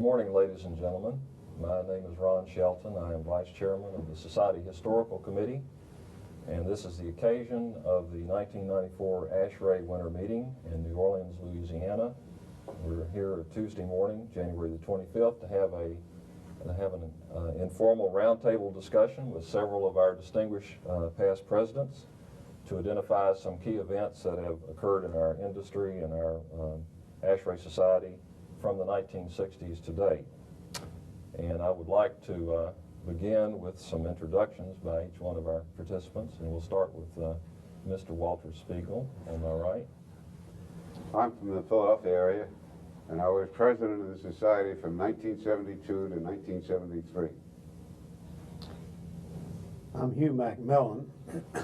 morning, ladies and gentlemen. My name is Ron Shelton. I am Vice Chairman of the Society Historical Committee, and this is the occasion of the 1994 ASHRAE Winter Meeting in New Orleans, Louisiana. We're here Tuesday morning, January the 25th, to have an informal roundtable discussion with several of our distinguished past presidents to identify some key events that have occurred in our industry and our ASHRAE Society from the 1960s to date. And I would like to begin with some introductions by each one of our participants, and we'll start with Mr. Walter Spiegel on my right. I'm from the Philadelphia area, and I was president of the Society from 1972 to 1973. I'm Hugh McMillan.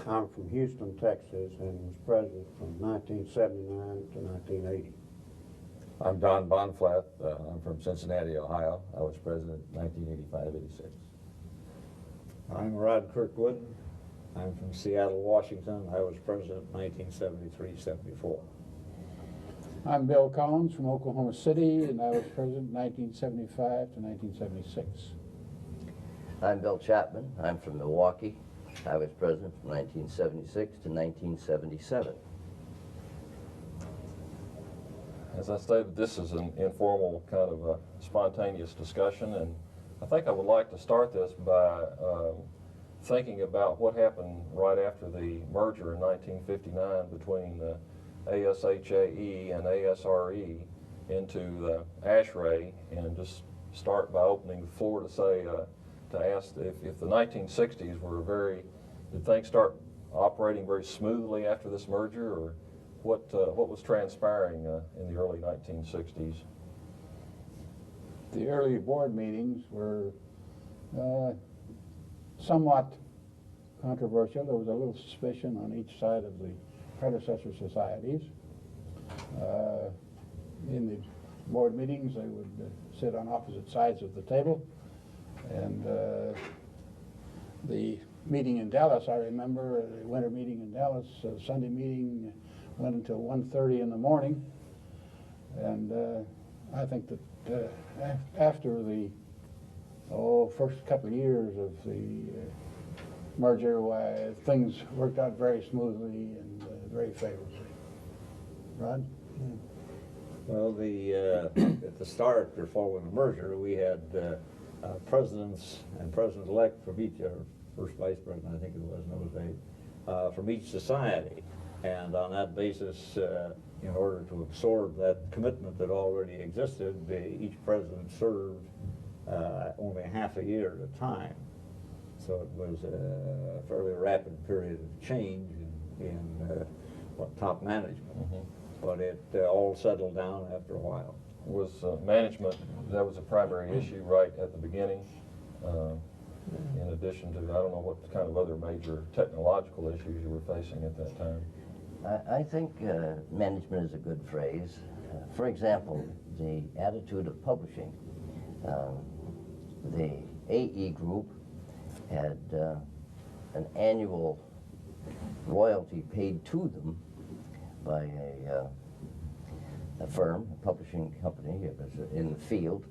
I'm from Houston, Texas, and was president from 1979 to 1980. I'm Don Bahnfleth. I'm from Cincinnati, Ohio. I was president 1985-86. I'm Roderick Kirkwood. I'm from Seattle, Washington. I was president 1973-74. I'm Bill Collins from Oklahoma City, and I was president 1975 to 1976. I'm Bill Chapman. I'm from Milwaukee. I was president from 1976 to 1977. As I stated, this is an informal kind of a spontaneous discussion, and I think I would like to start this by thinking about what happened right after the merger in 1959 between the ASHAE and ASRE into the ASHRAE, and just start by opening the floor to say, to ask if the 1960s were did things start operating very smoothly after this merger, or what was transpiring in the early 1960s? The early board meetings were somewhat controversial. There was a little suspicion on each side of the predecessor societies. In the board meetings, they would sit on opposite sides of the table. And the meeting in Dallas, I remember, the winter meeting in Dallas, Sunday meeting went until 1:30 in the morning. And I think that after the first couple of years of the merger, things worked out very smoothly and very favorably. Rod? Well, at the start, or following the merger, we had presidents and president-elect from each, or first vice president, I think it was in those days, from each society. And on that basis, in order to absorb that commitment that already existed, each president served only half a year at a time. So it was a fairly rapid period of change in top management. Mm-hmm. But it all settled down after a while. Was management, that was a primary issue right at the beginning, in addition to, I don't know what kind of other major technological issues you were facing at that time? I think management is a good phrase. For example, the attitude of publishing. The AE group had an annual royalty paid to them by a firm, a publishing company. It was in the field,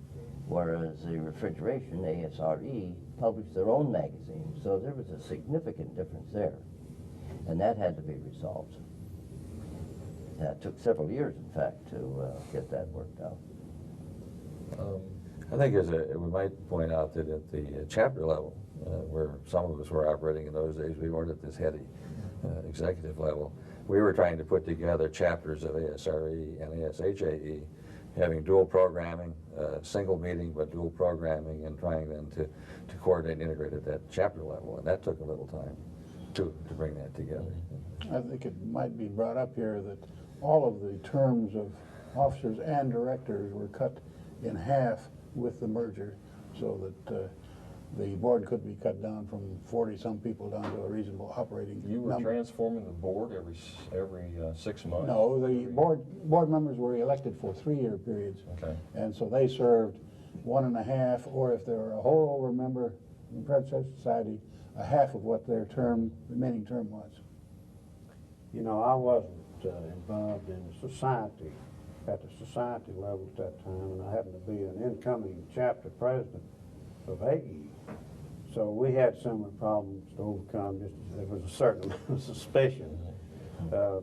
whereas the refrigeration, ASRE, published their own magazine. So there was a significant difference there, and that had to be resolved. It took several years, in fact, to get that worked out. I think we might point out that at the chapter level, where some of us were operating in those days, we weren't at this heady executive level. We were trying to put together chapters of ASRE and ASHAE, having dual programming, single meeting but dual programming, and trying then to coordinate and integrate at that chapter level. And that took a little time to bring that together. I think it might be brought up here that all of the terms of officers and directors were cut in half with the merger, so that the board could be cut down from 40-some people down to a reasonable operating You were number. transforming the board every 6 months? No, the board members were elected for 3-year periods. Okay. And so they served 1.5, or if they were a holdover member in the predecessor society, a half of what their remaining term was. You know, I wasn't involved in the society at the society level at that time, and I happened to be an incoming chapter president of AE. So we had similar problems to overcome. Just there was a certain amount of suspicion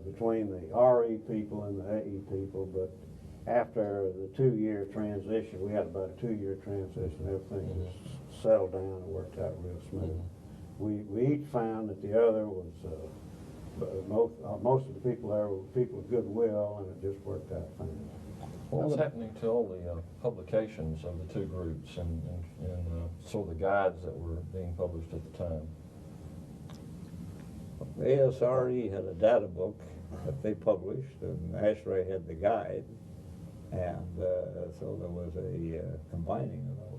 between the RE people and the AE people, but after the 2-year transition, we had about a 2-year transition, everything was settled down and worked out real smooth. We each found that the other was, most of the people there were people of goodwill, and it just worked out fine. What was happening to all the publications of the two groups and sort of the guides that were being published at the time? The ASRE had a data book that they published, and ASHRAE had the guide, and so there was a combining of those.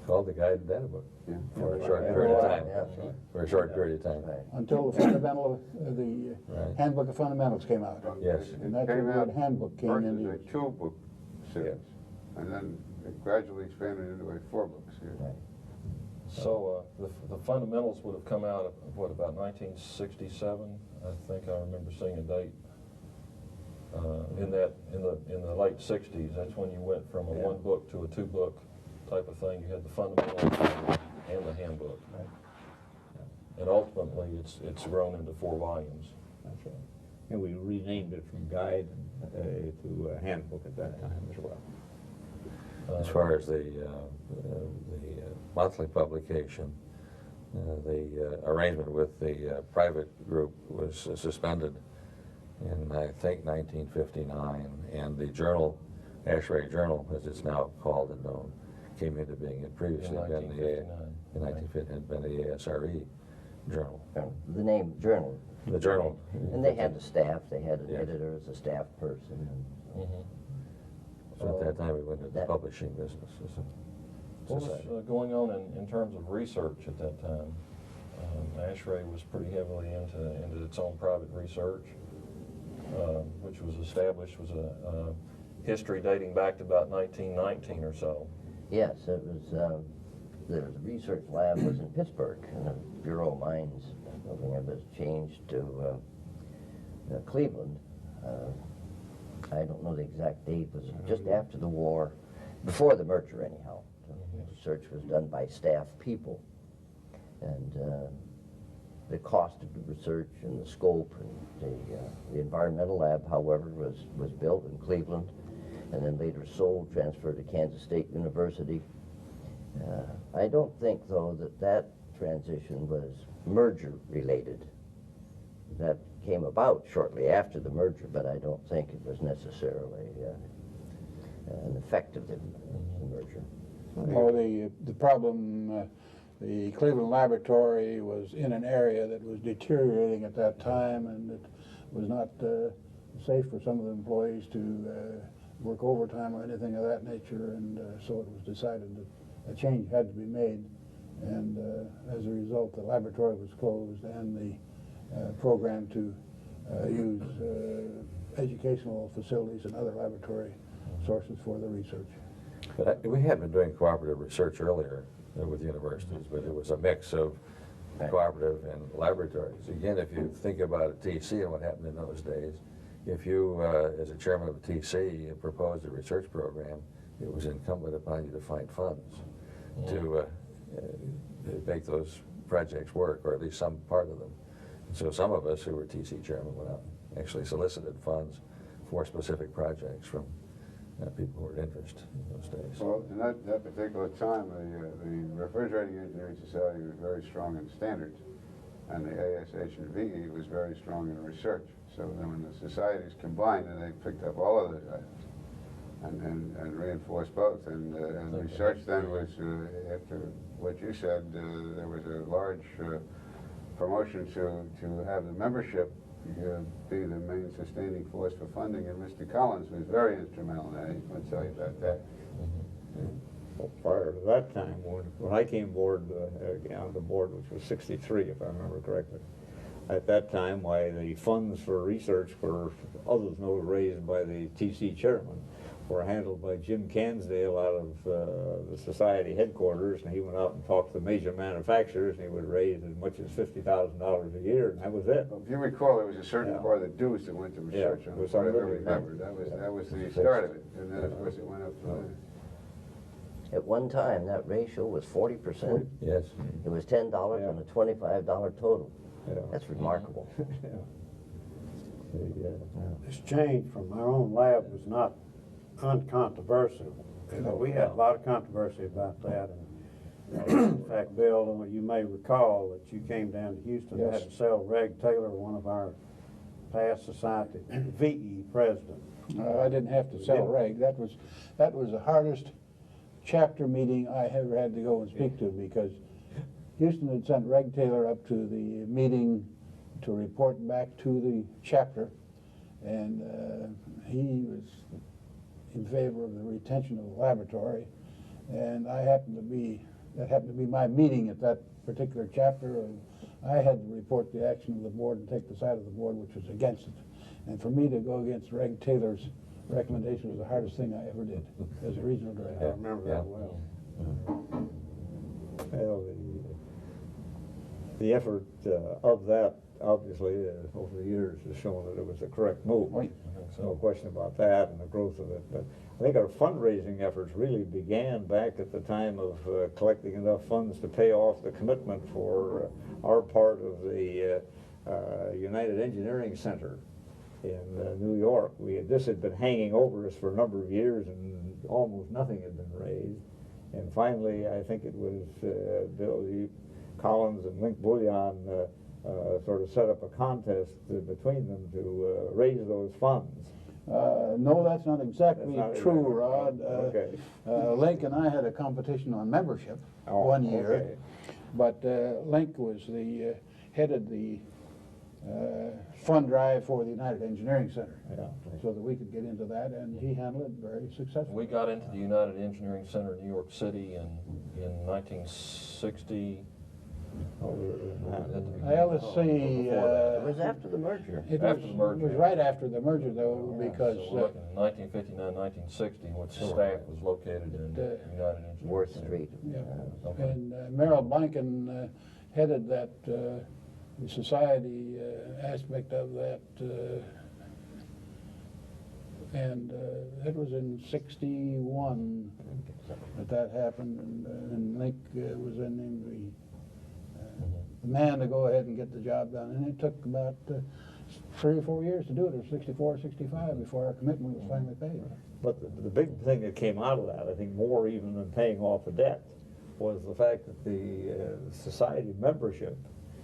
Called the guide and data book. Yeah. For a short period of time. Yeah. For a short period of time. Right. Until the fundamental, the Right. handbook of fundamentals came out. Yes. And that's where the word handbook came first into as a use. 2-book series, and then it gradually expanded into a 4-book series. Right. So the fundamentals would have come out of, what, about 1967? I think I remember seeing a date in the late 60s. That's when you went from a 1-book to a 2-book type of thing. You had the fundamentals and the handbook. Right. And ultimately, it's grown into 4 volumes. That's right. And we renamed it from guide to handbook at that time as well. As far as the monthly publication, the arrangement with the private group was suspended in, I think, 1959, and the journal, ASHRAE Journal, as it's now called and known, came into being. It previously In had been the 1959. had been the ASRE Journal. The name journal. The journal. And they had the staff. They had an Yes. editor as a staff person. And So at that time, we went into the That- publishing business as a What was society. going on in terms of research at that time? ASHRAE was pretty heavily into its own private research, which was established, was a history dating back to about 1919 or so. yes, it was, the research lab was in Pittsburgh, and the Bureau of Mines building it was changed to Cleveland. I don't know the exact date, it was just after the war, before the merger anyhow. The research was done by staff people, and the cost of the research and the scope and the environmental lab, however, was built in Cleveland, and then later sold, transferred to Kansas State University. I don't think, though, that transition was merger related. That came about shortly after the merger, but I don't think it was necessarily an effect of the merger. Or the problem, the Cleveland laboratory was in an area that was deteriorating at that time, and it was not safe for some of the employees to work overtime or anything of that nature, and so it was decided that a change had to be made, and as a result the laboratory was closed, and the program to use educational facilities and other laboratory sources for the research. But we had been doing cooperative research earlier with universities, but it was a mix of cooperative and laboratories. Again, if you think about a TC and what happened in those days, if you, as a chairman of a TC, proposed a research program, it was incumbent upon you to find funds to make those projects work, or at least some part of them. And so some of us who were TC chairmen went out and actually solicited funds for specific projects from people who were of interest in those days. Well, in that particular time, the Refrigerating Engineering Society was very strong in standards, and the ASH&VE was very strong in research. So then when the societies combined, and they picked up all of those items and reinforced both. And research then was, after what you said, there was a large promotion to have the membership be the main sustaining force for funding, and Mr. Collins was very instrumental in that. He's going to tell you about that. Well, prior to that time, when I came aboard on the board, which was 63, if I remember correctly, at that time, why the funds for research were, others know, raised by the TC chairman, were handled by Jim Cansdale out of the society headquarters, and he went out and talked to the major manufacturers, and he would raise as much as $50,000 a year, and that was it. If you recall, there was a certain Yeah. part of the dues that went to research Yeah, on it it, was if I unlimited. remember. That was the start of it, and then of course it went up. At one time, that ratio was 40%. Yes. It was $10 Yeah. and a $25 total. Yeah. That's remarkable. This change from our own lab was not uncontroversial. You know, we had a lot of controversy about that. And in fact, Bill, you may recall that you came down to Houston and Yes. had to sell Reg Taylor, one of our past society VE president. I didn't have to sell Reg. That was the hardest chapter meeting I ever had to go and speak to, because Houston had sent Reg Taylor up to the meeting to report back to the chapter, and he was in favor of the retention of the laboratory, and that happened to be my meeting at that particular chapter, and I had to report the action of the board and take the side of the board which was against it. And for me to go against Reg Taylor's recommendation was the hardest thing I ever did as a regional I director. remember that well. Well, the effort of that, obviously, over the years has shown that it was the correct move. Right. No question about that and the growth of it. But I think our fundraising efforts really began back at the time of collecting enough funds to pay off the commitment for our part of the United Engineering Center in New York. This had been hanging over us for a number of years, and almost nothing had been raised. And finally, I think it was Bill Collins and Link Bullion sort of set up a contest between them to raise those funds. No, that's not exactly That's not true, exactly- Rod. Okay. Link and I had a competition on membership Oh, one year, okay. but Link was headed the fund drive for the United Engineering Center, Yeah. so that we could get into that, and he handled it very successfully. We got into the United Engineering Center in New York City in 1960. Oh, Well, let's see, It was after the merger. It After was, the merger. it was right after the merger, though, because So we're looking at 1959, 1960, which staff was located in United Engineering Worth Center. Street. yeah. Okay. And Merrill Blanken headed that, the society aspect of that, and it was in '61 that happened, and Link was in the man to go ahead and get the job done, and it took about 3 or 4 years to do it, or 64, 65, before our commitment was finally paid. But the big thing that came out of that, I think more even than paying off the debt, was the fact that the society membership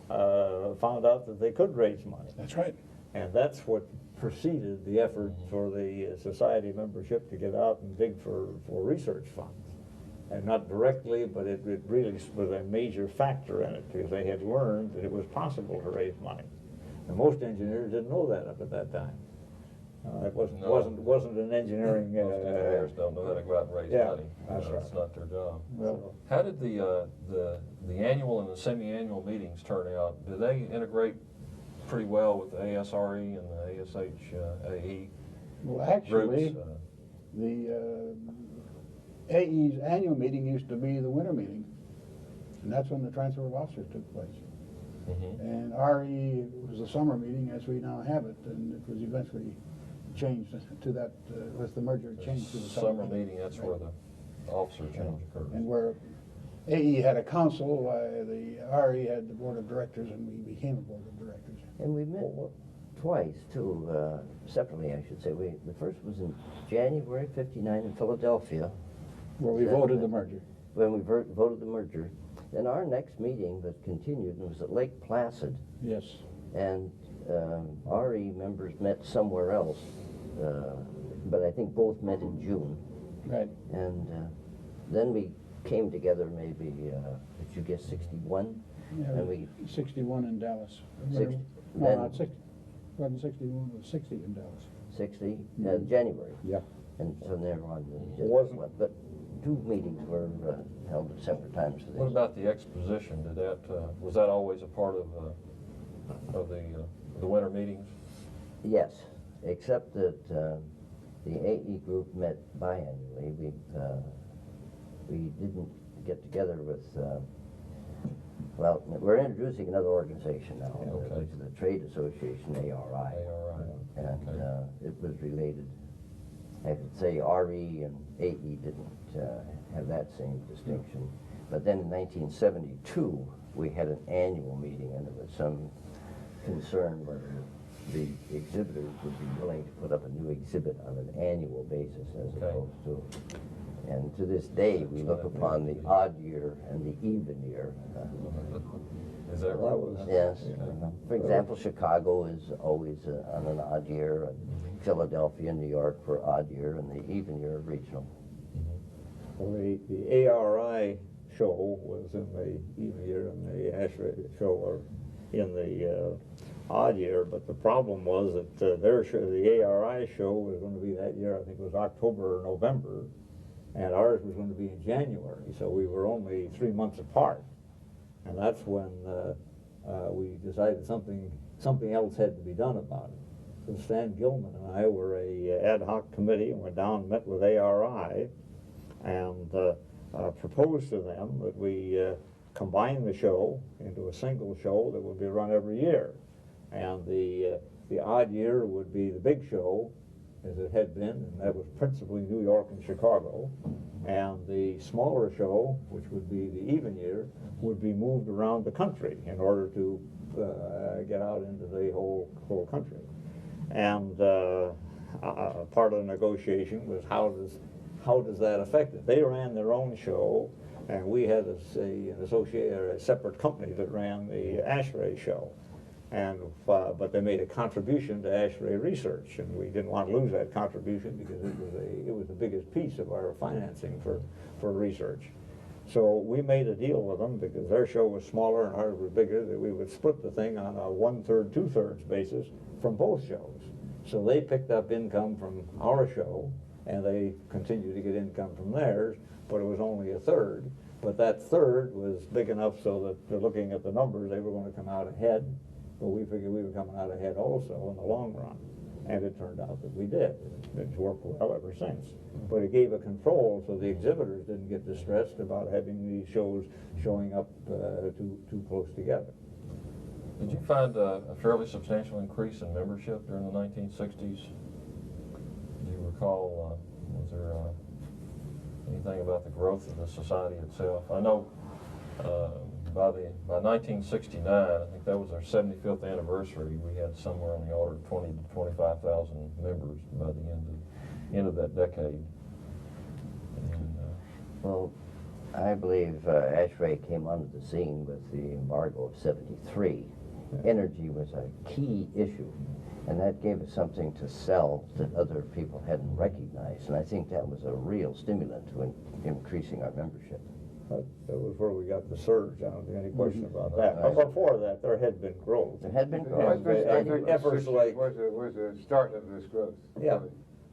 found out that they could raise money. That's right. And that's what preceded the effort for the society membership to get out and dig for research funds. And not directly, but it really was a major factor in it, because they had learned that it was possible to raise money. And most engineers didn't know that up at that time. It wasn't an engineering. Most engineers don't know how to go out and raise Yeah, money. that's right. It's not their job. Well, How did the annual and the semi-annual meetings turn out? Did they integrate pretty well with the ASRE and the ASHAE well, actually, groups? the AE's annual meeting used to be the winter meeting, and that's when the transfer of officers took place. Mhm. And RE was the summer meeting as we now have it, and it was eventually changed to that, with the merger, it changed to the Summer meeting, that's where the officer change occurs. And where AE had a council, the RE had the board of directors, and we became a board of directors. And we met twice, too, separately, I should say. The first was in January '59 in Philadelphia, Where we voted the merger. when we voted the merger. Then our next meeting that continued was at Lake Placid, Yes. and RE members met somewhere else, but I think both met in June. Right. And then we came together maybe, did you guess 61? Yeah, And we 61 in Dallas. Six- No, then- not 60. Wasn't 61, it was 60 in Dallas. 60, January. Yeah. And from there on, we just Wasn't- went. But 2 meetings were held at separate times for What these. about the exposition? Did that, was that always a part of the winter meetings? Yes, except that The AE group met biannually. We didn't get together with, well, we're introducing another organization now, Okay. which is the Trade Association, ARI. ARI. And Okay. it was related. I could say RE and AE didn't have that same distinction. But then in 1972, we had an annual meeting, and there was some concern whether the exhibitors would be willing to put up a new exhibit on an annual basis as Okay. opposed to. And to this day, we look upon the odd year and the even year. Is that Well, right? that was- Yes. For example, Chicago is always on an odd year, and Philadelphia and New York for odd year, and the even year regional. Well, the ARI show was in the even year, and the ASHRAE show were in the odd year. But the problem was that their show, the ARI show, was going to be that year. I think it was October or November, and ours was going to be in January. So we were only 3 months apart, and that's when we decided something else had to be done about it. So Stan Gilman and I were a ad hoc committee, and went down and met with ARI, and proposed to them that we combine the show into a single show that would be run every year. And the odd year would be the big show, as it had been, and that was principally New York and Chicago. And the smaller show, which would be the even year, would be moved around the country in order to get out into the whole country. And part of the negotiation was how does that affect it? They ran their own show, and we had a separate company that ran the ASHRAE show. And but they made a contribution to ASHRAE research, and we didn't want to lose that contribution because it was the biggest piece of our financing for research. So we made a deal with them, because their show was smaller and ours was bigger, that we would split the thing on a 1/3, 2/3 basis from both shows. So they picked up income from our show, and they continued to get income from theirs, but it was only a third. But that third was big enough so that they're looking at the numbers, they were going to come out ahead, but we figured we were coming out ahead also in the long run. And it turned out that we did. It's worked well ever since. But it gave a control so the exhibitors didn't get distressed about having these shows showing up too close together. Did you find a fairly substantial increase in membership during the 1960s? Do you recall, was there anything about the growth of the society itself? I know by 1969, I think that was our 75th anniversary, we had somewhere on the order of 20 to 25,000 members by the end of that decade. And, Well, I believe ASHRAE came onto the scene with the embargo of '73. Energy was a key issue, and that gave us something to sell that other people hadn't recognized, and I think that was a real stimulant to increasing our membership. That was where we got the surge. I don't think any question about that. But before that, there had been growth. There had been I growth. think the efforts 60s like- was the start of this growth. Yeah.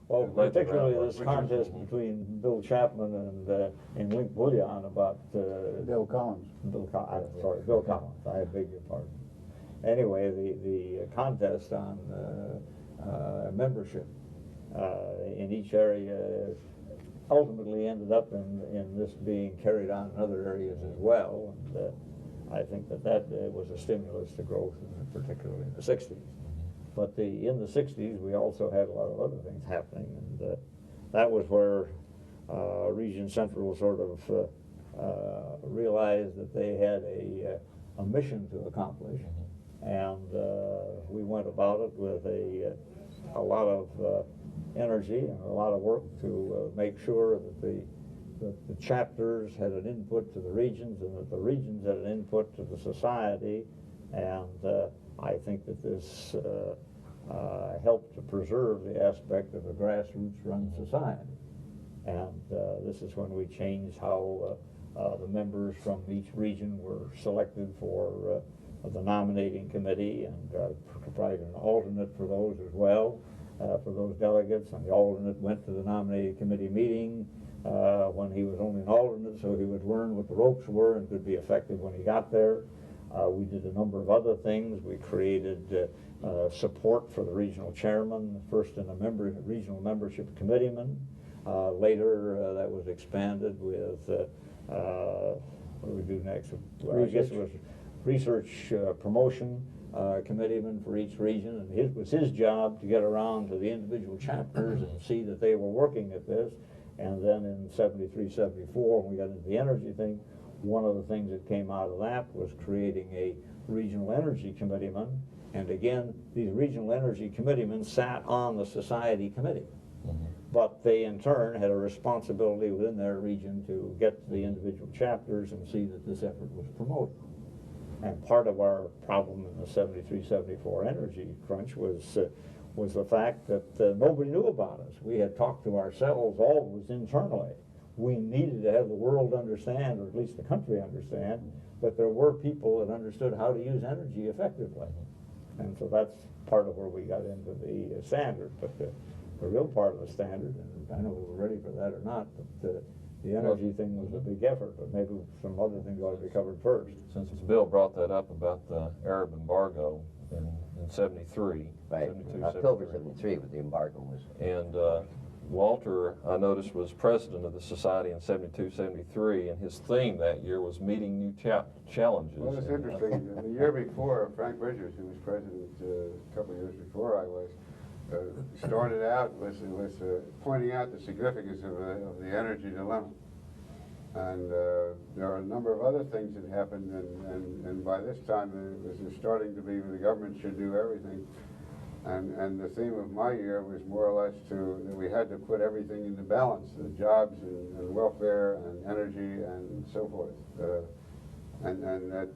Well, It laid the particularly groundwork, this which contest was- between Bill Chapman and Link Bullion about Bill Collins. Bill Collins. I beg your pardon. Anyway, the contest on membership in each area ultimately ended up in this being carried on in other areas as well. And I think that was a stimulus to growth, particularly in the 60s. But in the 60s, we also had a lot of other things happening, and that was where Region Central sort of realized that they had a mission to accomplish, and we went about it with a lot of energy and a lot of work to make sure that the chapters had an input to the regions, and that the regions had an input to the society, and I think that this helped to preserve the aspect of a grassroots-run society. And this is when we changed how the members from each region were selected for the nominating committee, and provided an alternate for those as well, for those delegates. And the alternate went to the nominating committee meeting when he was only an alternate, so he would learn what the ropes were and could be effective when he got there. We did a number of other things. We created support for the regional chairman, first in a regional membership committeeman. Later, that was expanded with, what do we do next? Well, I guess it was research promotion committeeman for each region, and it was his job to get around to the individual chapters and see that they were working at this. And then in 73, 74, when we got into the energy thing, one of the things that came out of that was creating a regional energy committeeman. And again, these regional energy committeemen sat on the society committee. But they in turn had a responsibility within their region to get to the individual chapters and see that this effort was promoted. And part of our problem in the 73, 74 energy crunch was the fact that nobody knew about us. We had talked to ourselves always internally. We needed to have the world understand, or at least the country understand, that there were people that understood how to use energy effectively. And so that's part of where we got into the standard. But the real part of the standard, and I don't know if we were ready for that or not, but the energy thing was a big effort, but maybe some other things ought to be covered first. Since Bill brought that up about the Arab embargo in 73. Right, 72, October 73 when the embargo was. And Walter, I noticed, was president of the society in 72, 73, and his theme that year was meeting new challenges. Well, it's interesting. The year before, Frank Bridgers, who was president a couple of years before I was, started out with pointing out the significance of the energy dilemma. And there are a number of other things that happened, and by this time it was starting to be the government should do everything. And the theme of my year was more or less that we had to put everything into balance, the jobs and welfare and energy and so forth. And that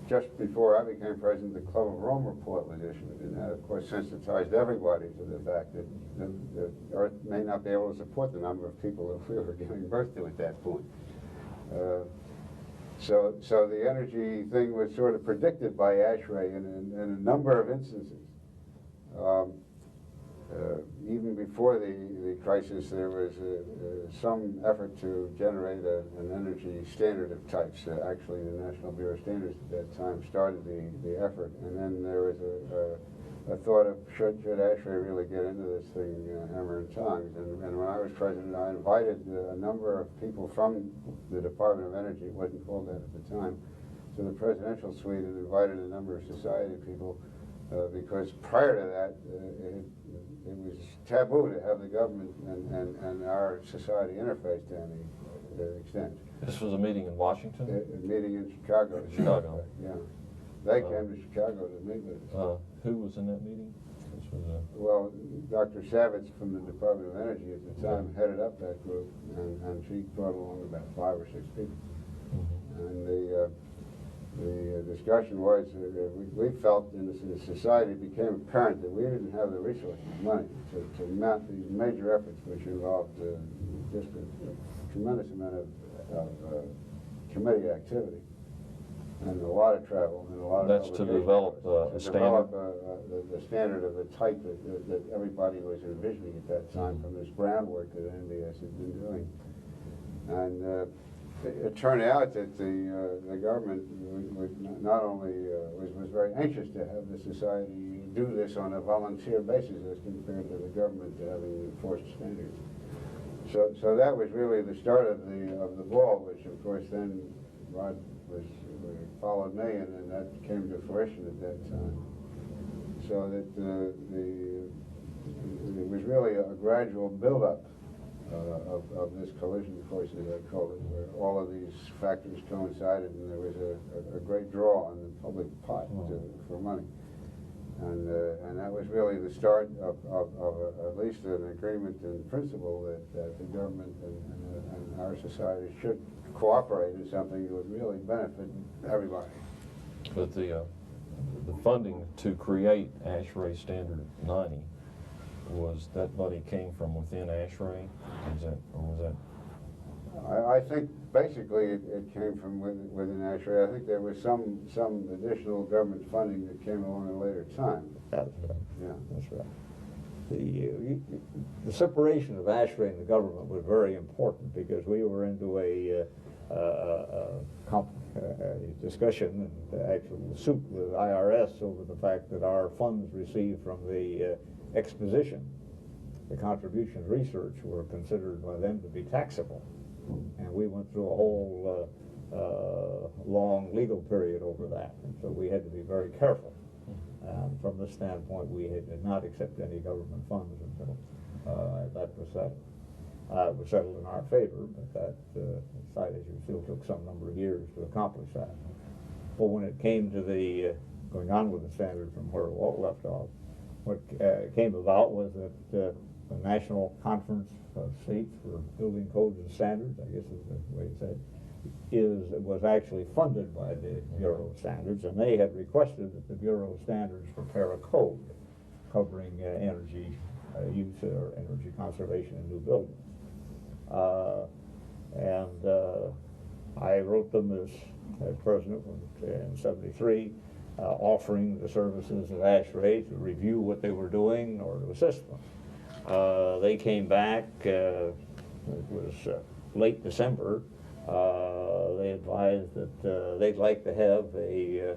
just before I became president, the Club of Rome report was issued, and that of course sensitized everybody to the fact that the Earth may not be able to support the number of people that we were giving birth to at that point. So the energy thing was sort of predicted by ASHRAE in a number of instances. Even before the crisis, there was some effort to generate an energy standard of types. Actually, the National Bureau of Standards at that time started the effort, and then there was a thought of should ASHRAE really get into this thing hammer and tongs. And when I was president, I invited a number of people from the Department of Energy, it wasn't called that at the time, to the presidential suite, and invited a number of society people because prior to that, it was taboo to have the government and our society interface to any extent. This was a meeting in Washington? A meeting in Chicago. Chicago. Yeah. They came to Chicago to meet with us. Who was in that meeting? This was Well, Dr. Savitz from the Department of Energy at the time headed up that group, and she brought along about 5 or 6 people. And the discussion was we felt in the society it became apparent that we didn't have the resources, money, to mount these major efforts which involved just a tremendous amount of committee activity and a lot of travel and a lot of That's to develop a standard? The standard of the type that everybody was envisioning at that time from this groundwork that NBS had been doing. And it turned out that the government not only was very anxious to have the society do this on a volunteer basis as compared to the government having enforced standards. So that was really the start of the ball, which of course then Rod followed me, and that came to fruition at that time. So that it was really a gradual build-up of this collision course, as I call it, where all of these factors coincided, and there was a great draw on the public pot for money. And that was really the start of at least an agreement in principle that the government and our society should cooperate in something that would really benefit everybody. But the funding to create ASHRAE Standard 90, was that money came from within ASHRAE? Was that? I think basically it came from within ASHRAE. I think there was some additional government funding that came along at a later time. That's right. Yeah. That's right. The separation of ASHRAE and the government was very important because we were into a discussion and actual suit with IRS over the fact that our funds received from the exposition, the contributions research, were considered by them to be taxable. And we went through a whole long legal period over that. And so we had to be very careful. From this standpoint, we did not accept any government funds until that was settled. It was settled in our favor, but that side issue still took some number of years to accomplish that. But when it came to the going on with the standard from where Walt left off, what came about was that the National Conference of States for Building Codes and Standards, I guess is the way it said, was actually funded by the Bureau of Standards, and they had requested that the Bureau of Standards prepare a code covering energy use or energy conservation in new buildings. I wrote them as president in '73, offering the services of ASHRAE to review what they were doing or to assist them. They came back, it was late December. They advised that they'd like to have a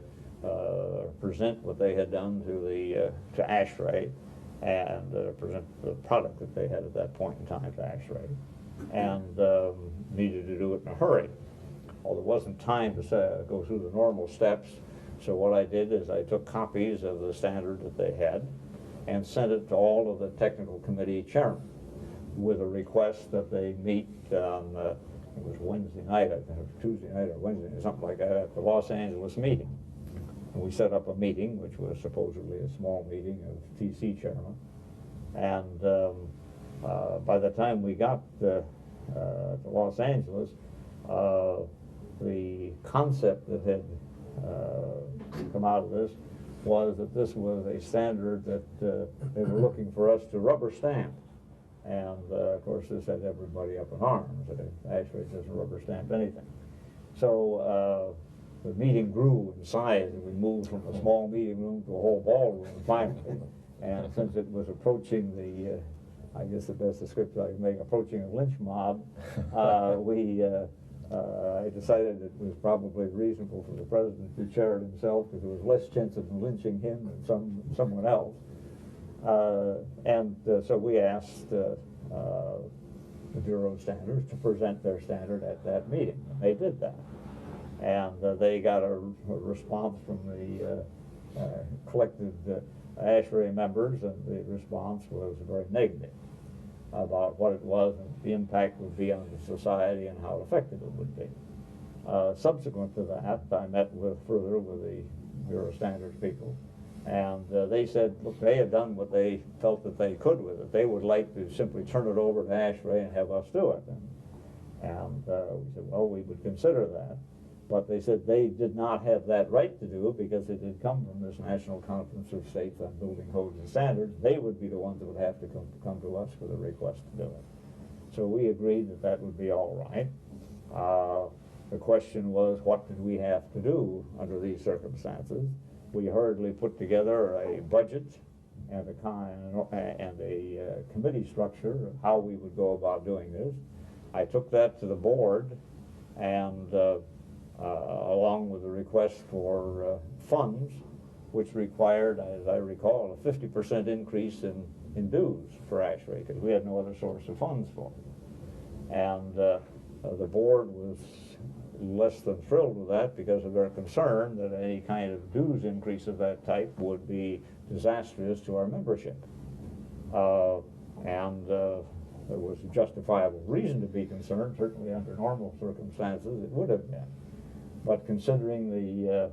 present what they had done to ASHRAE and present the product that they had at that point in time to ASHRAE, and needed to do it in a hurry. Well, there wasn't time to go through the normal steps, so what I did is I took copies of the standard that they had and sent it to all of the technical committee chairmen with a request that they meet on, it was Wednesday night, I think, Tuesday night or Wednesday, or something like that, at the Los Angeles meeting. And we set up a meeting, which was supposedly a small meeting of TC chairmen. And by the time we got to Los Angeles, the concept that had come out of this was that this was a standard that they were looking for us to rubber stamp. And of course this had everybody up in arms. ASHRAE doesn't rubber stamp anything. So the meeting grew in size, and we moved from a small meeting room to a whole ballroom finally. And since it was approaching the, I guess the best description I can make, approaching a lynch mob, I decided it was probably reasonable for the president to chair it himself, because there was less chance of lynching him than someone else. So we asked the Bureau of Standards to present their standard at that meeting, and they did that. And they got a response from the collected ASHRAE members, and the response was very negative about what it was and the impact would be on the society and how effective it would be. Subsequent to that, I met further with the Bureau of Standards people, and they said, look, they had done what they felt that they could with it. They would like to simply turn it over to ASHRAE and have us do it. And we said, well, we would consider that. But they said they did not have that right to do it because it had come from this National Conference of States on Building Codes and Standards. They would be the ones that would have to come to us with a request to do it. So we agreed that that would be all right. The question was, what did we have to do under these circumstances? We hurriedly put together a budget and a committee structure of how we would go about doing this. I took that to the board, and along with a request for funds, which required, as I recall, a 50% increase in dues for ASHRAE, because we had no other source of funds for it. And the board was less than thrilled with that because of their concern that any kind of dues increase of that type would be disastrous to our membership. There was a justifiable reason to be concerned. Certainly under normal circumstances it would have been. But considering the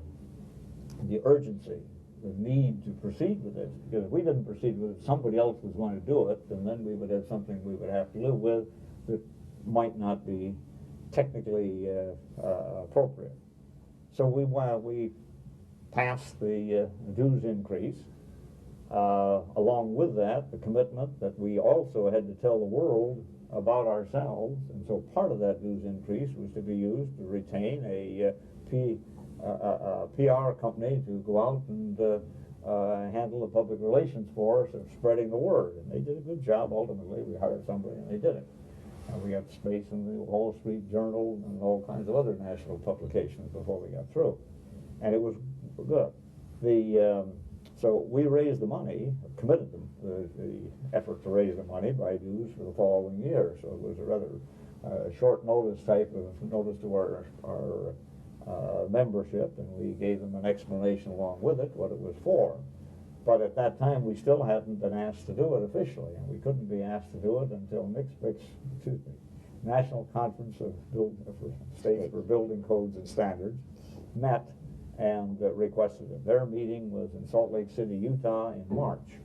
urgency, the need to proceed with this, because if we didn't proceed with it, somebody else was going to do it, and then we would have something we would have to live with that might not be technically appropriate. So we passed the dues increase. Along with that, the commitment that we also had to tell the world about ourselves, and so part of that dues increase was to be used to retain a PR company to go out and handle the public relations for us of spreading the word. And they did a good job. Ultimately, we hired somebody and they did it. We got space in the Wall Street Journal and all kinds of other national publications before we got through. And it was good. So we raised the money, committed the effort to raise the money by dues for the following year. So it was a rather short notice type of notice to our membership, and we gave them an explanation along with it, what it was for. But at that time, we still hadn't been asked to do it officially, and we couldn't be asked to do it until National Conference of States for Building Codes and Standards met and requested it. Their meeting was in Salt Lake City, Utah in March,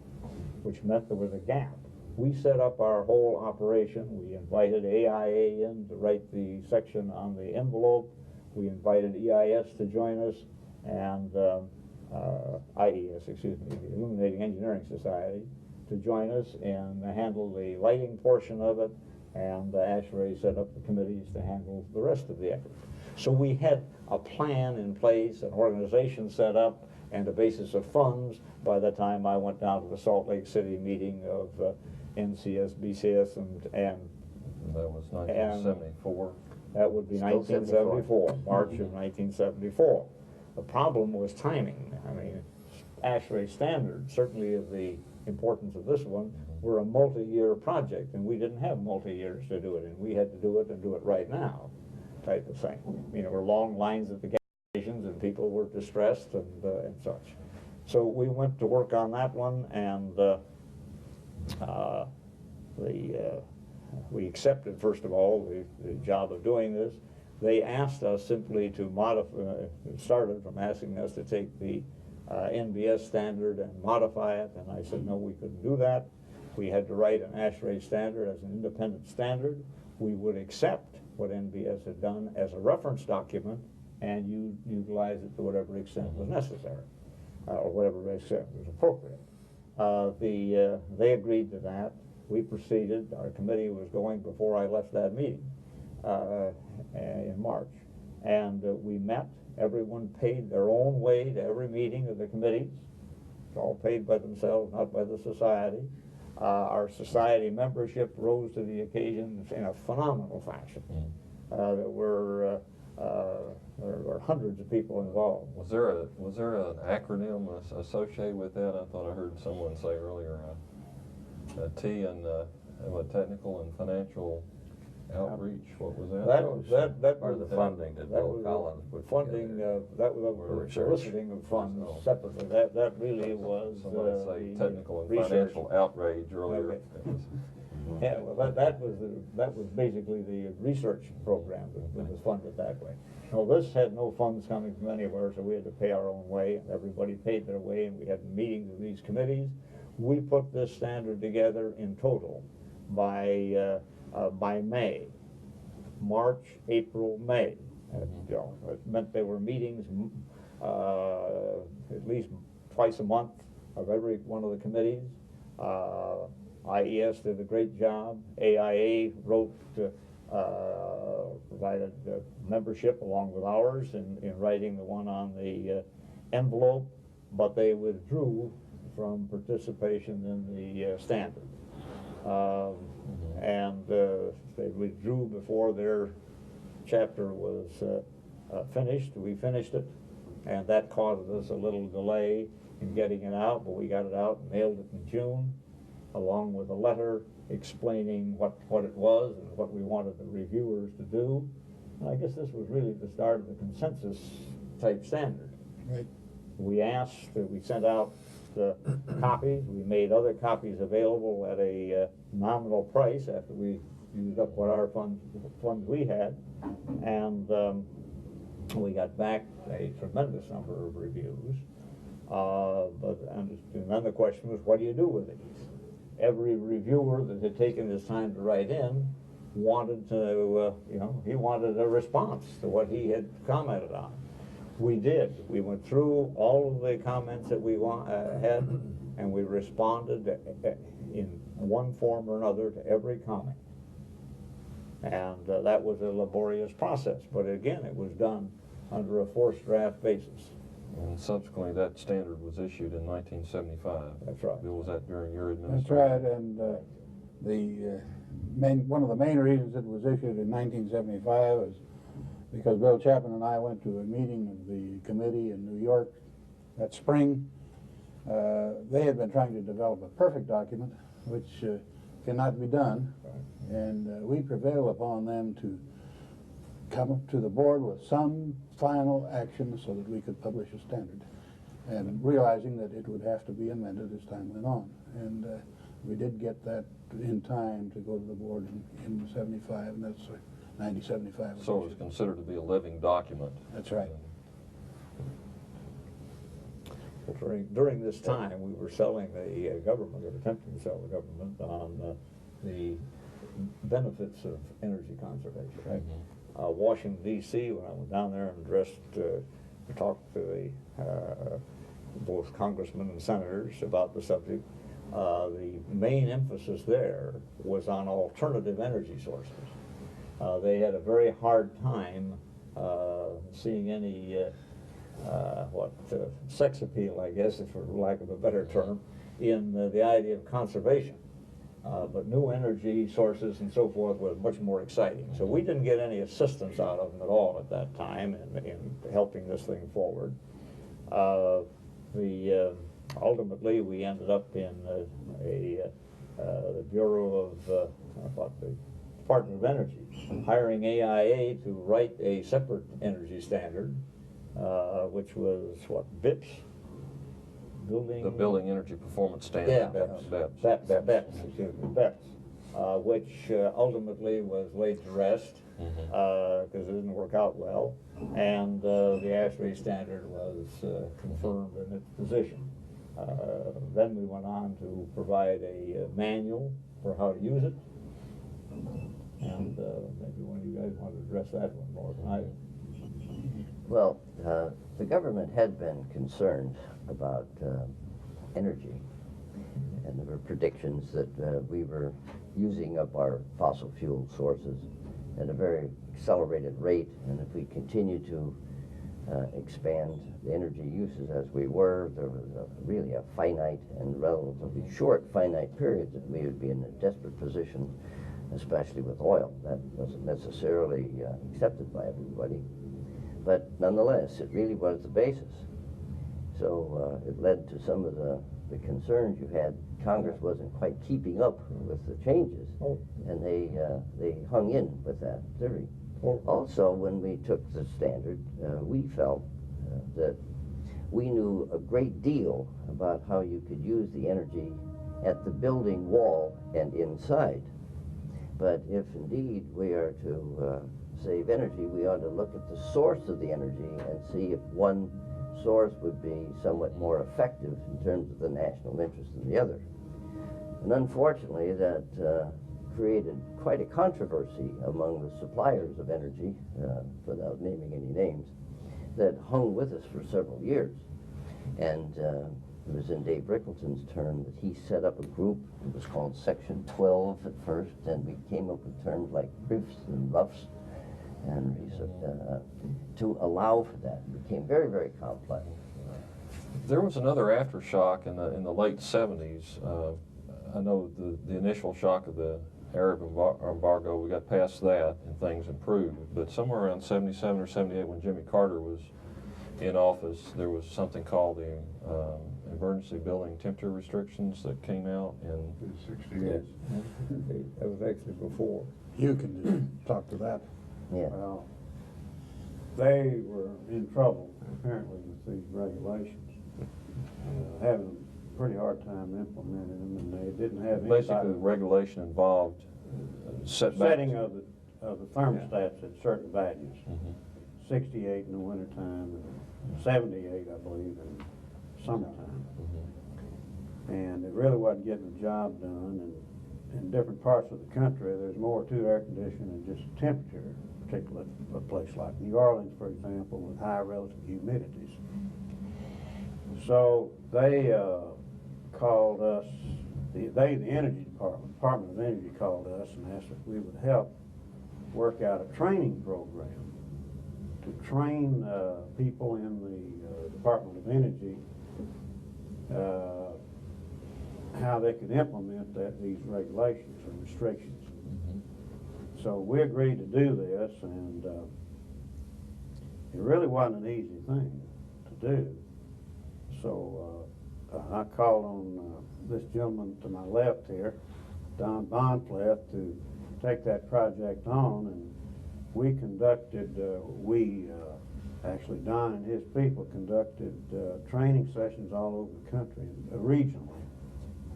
which meant there was a gap. We set up our whole operation. We invited AIA in to write the section on the envelope. We invited EIS to join us, and IES, excuse me, the Illuminating Engineering Society, to join us and handle the lighting portion of it, and ASHRAE set up the committees to handle the rest of the effort. So we had a plan in place, an organization set up, and a basis of funds by the time I went down to the Salt Lake City meeting of NCS, BCS, and That was 1974. that would be Still 1974, March of 1974. The problem was timing. I mean, ASHRAE standards, certainly of the importance of this one, were a multi-year project, and we didn't have multi-years to do it, and we had to do it and do it right now, type of thing. You know, there were long lines at the gas stations, and people were distressed and such. So we went to work on that one, and we accepted, first of all, the job of doing this. They asked us simply to modify, started from asking us to take the NBS standard and modify it, and I said no, we couldn't do that. We had to write an ASHRAE standard as an independent standard. We would accept what NBS had done as a reference document and utilize it to whatever extent was necessary, or whatever extent was appropriate. They agreed to that. We proceeded. Our committee was going before I left that meeting in March. And we met. Everyone paid their own way to every meeting of the committees. It's all paid by themselves, not by the society. Our society membership rose to the occasion in a phenomenal fashion. There were hundreds of people involved. Was there an acronym associated with that? I thought I heard someone say earlier, T and what, technical and financial outreach. What was that? That Part of the funding that Bill Collins put funding. together. That was soliciting of funds separately. That really was Somebody say technical and research. financial outrage earlier. Okay. Yeah, well, that was basically the research program that was funded that way. Now, this had no funds coming from anywhere, so we had to pay our own way. Everybody paid their way, and we had meetings with these committees. We put this standard together in total by May, March, April, May. And, you know, it meant there were meetings at least twice a month of every one of the committees. IES did a great job. AIA wrote, provided membership along with ours in writing the one on the envelope, but they withdrew from participation in the standard. And they withdrew before their chapter was finished. We finished it, and that caused us a little delay in getting it out, but we got it out and mailed it in June, along with a letter explaining what it was and what we wanted the reviewers to do. And I guess this was really the start of the consensus type standard. Right. We sent out copies. We made other copies available at a nominal price after we used up what our funds we had, and we got back a tremendous number of reviews. And then the question was, what do you do with these? Every reviewer that had taken his time to write in wanted to, he wanted a response to what he had commented on. We did. We went through all of the comments that we had, and we responded in one form or another to every comment. And that was a laborious process, but again, it was done under a forced draft basis. And subsequently, that standard was issued in 1975. That's right. Bill, was that during your That's administration? right, and the one of the main reasons it was issued in 1975 is because Bill Chapman and I went to a meeting of the committee in New York that spring. They had been trying to develop a perfect document, which cannot be done, and we prevailed upon them to come up to the board with some final action so that we could publish a standard, and realizing that it would have to be amended as time went on. And we did get that in time to go to the board in 75, and that's 1975. So it was considered to be a living document. That's right. During this time, we were selling the government, or attempting to sell the government, on the benefits of energy conservation. Right. Washington, D.C., when I went down there and talked to both congressmen and senators about the subject, the main emphasis there was on alternative energy sources. They had a very hard time seeing any sex appeal, I guess, for lack of a better term, in the idea of conservation. But new energy sources and so forth was much more exciting. So we didn't get any assistance out of them at all at that time in helping this thing forward. Ultimately, we ended up in the Bureau of the Department of Energy, hiring AIA to write a separate energy standard, which was BIPS? The Building Energy Performance Standard. BEPS, which ultimately was laid to rest because it didn't work out well, and the ASHRAE standard was confirmed in its position. Then we went on to provide a manual for how to use it, and maybe one of you guys want to address that one more than I do. Well, the government had been concerned about energy, and there were predictions that we were using up our fossil fuel sources at a very accelerated rate, and if we continue to expand the energy uses as we were, there was really a finite and relatively short finite period that we would be in a desperate position, especially with oil. That wasn't necessarily accepted by everybody, but nonetheless, it really was the basis. So it led to some of the concerns you had. Congress wasn't quite keeping up with the changes, and they hung in with that theory. Also, when we took the standard, we felt that we knew a great deal about how you could use the energy at the building wall and inside. But if indeed we are to save energy, we ought to look at the source of the energy and see if one source would be somewhat more effective in terms of the national interest than the other. And unfortunately, that created quite a controversy among the suppliers of energy, without naming any names, that hung with us for several years. And it was in Dave Rickleton's term that he set up a group. It was called Section 12 at first, and we came up with terms like RIFs and RUFs, and to allow for that. It became very, very complex. There was another aftershock in the late 70s. I know the initial shock of the Arab Embargo, we got past that and things improved. But somewhere around 77 or 78, when Jimmy Carter was in office, there was something called the emergency building temperature restrictions that came out in 68. That was actually before. You can talk to that. Yeah. Well, they were in trouble, apparently, with these regulations, having a pretty hard time implementing them, and they didn't have basically the regulation involved setting of the thermostats at certain values. 68 in the wintertime, and 78, I believe, in summertime. And it really wasn't getting the job done, and in different parts of the country, there's more to air conditioning than just temperature, particularly a place like New Orleans, for example, with high relative humidities. So they called us, the Energy Department of Energy called us and asked if we would help work out a training program to train people in the Department of Energy how they could implement these regulations and restrictions. So we agreed to do this, and it really wasn't an easy thing to do. So I called on this gentleman to my left here, Don Bahnfleth, to take that project on, and we conducted, actually Don and his people conducted training sessions all over the country, regionally,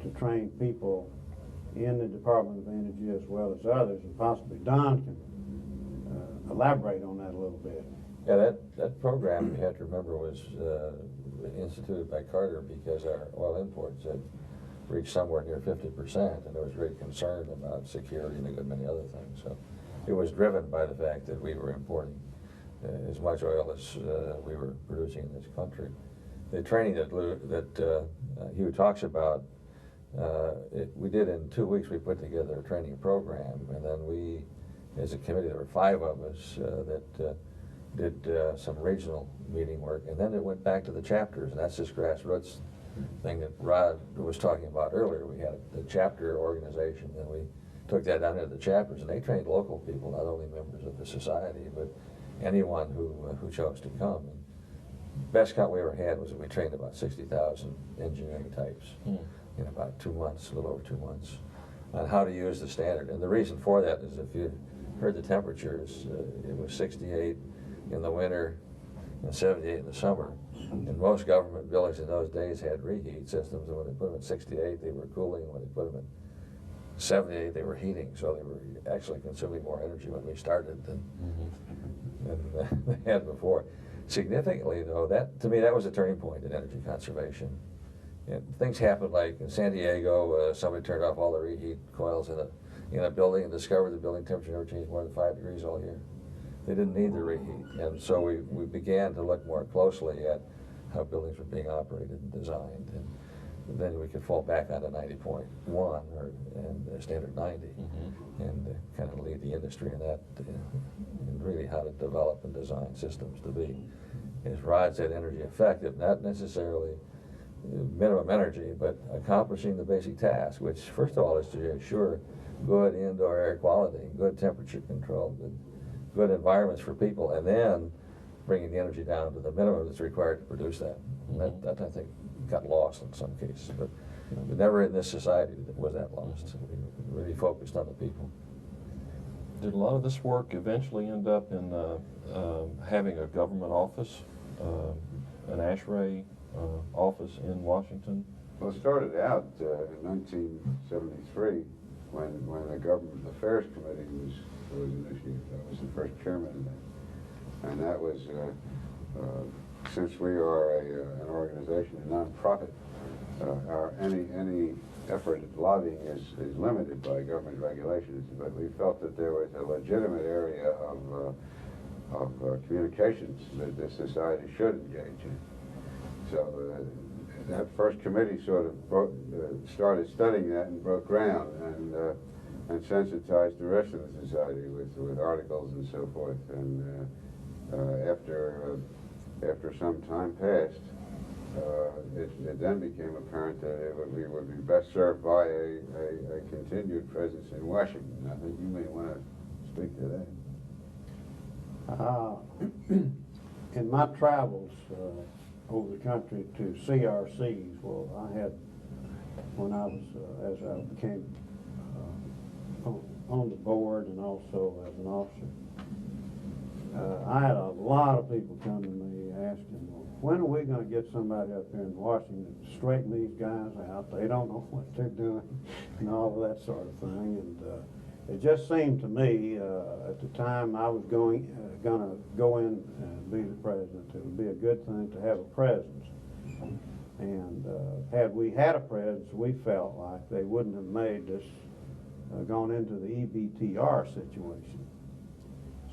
to train people in the Department of Energy as well as others, and possibly Don can elaborate on that a little bit. Yeah, that program, you have to remember, was instituted by Carter because our oil imports had reached somewhere near 50%, and there was great concern about security and a good many other things. So it was driven by the fact that we were importing as much oil as we were producing in this country. The training that Hugh talks about, we did in 2 weeks. We put together a training program, and then we, as a committee, there were 5 of us that did some regional meeting work, and then it went back to the chapters, and that's this grassroots thing that Rod was talking about earlier. We had the chapter organization, and we took that down into the chapters, and they trained local people, not only members of the society, but anyone who chose to come. And best count we ever had was that we trained about 60,000 engineering types in about 2 months, a little over 2 months, on how to use the standard. And the reason for that is if you heard the temperatures, it was 68 in the winter and 78 in the summer. And most government buildings in those days had reheat systems, and when they put them at 68, they were cooling, and when they put them at 78, they were heating. So they were actually consuming more energy when we started than they had before. Significantly, though, to me, that was a turning point in energy conservation. And things happened like in San Diego, somebody turned off all the reheat coils in a building and discovered the building temperature never changed more than 5 degrees all year. They didn't need the reheat, and so we began to look more closely at how buildings were being operated and designed, and then we could fall back onto 90.1 and standard 90, and kind of lead the industry in that, and really how to develop and design systems to be, as Rod said, energy effective, not necessarily minimum energy, but accomplishing the basic task, which first of all is to ensure good indoor air quality, good temperature control, good environments for people, and then bringing the energy down to the minimum that's required to produce that. And that I think got lost in some cases, but never in this society was that lost. We really focused on the people. Did a lot of this work eventually end up in having a government office, an ASHRAE office in Washington? Well, it started out in 1973 when the Government Affairs Committee was initiated. I was the first chairman of that. And that was, since we are an organization, a nonprofit, any effort at lobbying is limited by government regulations, but we felt that there was a legitimate area of communications that this society should engage in. So that first committee sort of started studying that and broke ground and sensitized the rest of the society with articles and so forth. And after some time passed, it then became apparent that we would be best served by a continued presence in Washington. I think you may want to speak to that. In my travels over the country to CRCs, well, I had, when I was, as I became on the board and also as an officer, I had a lot of people come to me asking, well, when are we going to get somebody up here in Washington to straighten these guys out? They don't know what they're doing and all of that sort of thing. And it just seemed to me at the time I was going to go in and be the president, it would be a good thing to have a presence. And had we had a presence, we felt like they wouldn't have made this, gone into the EBTR situation.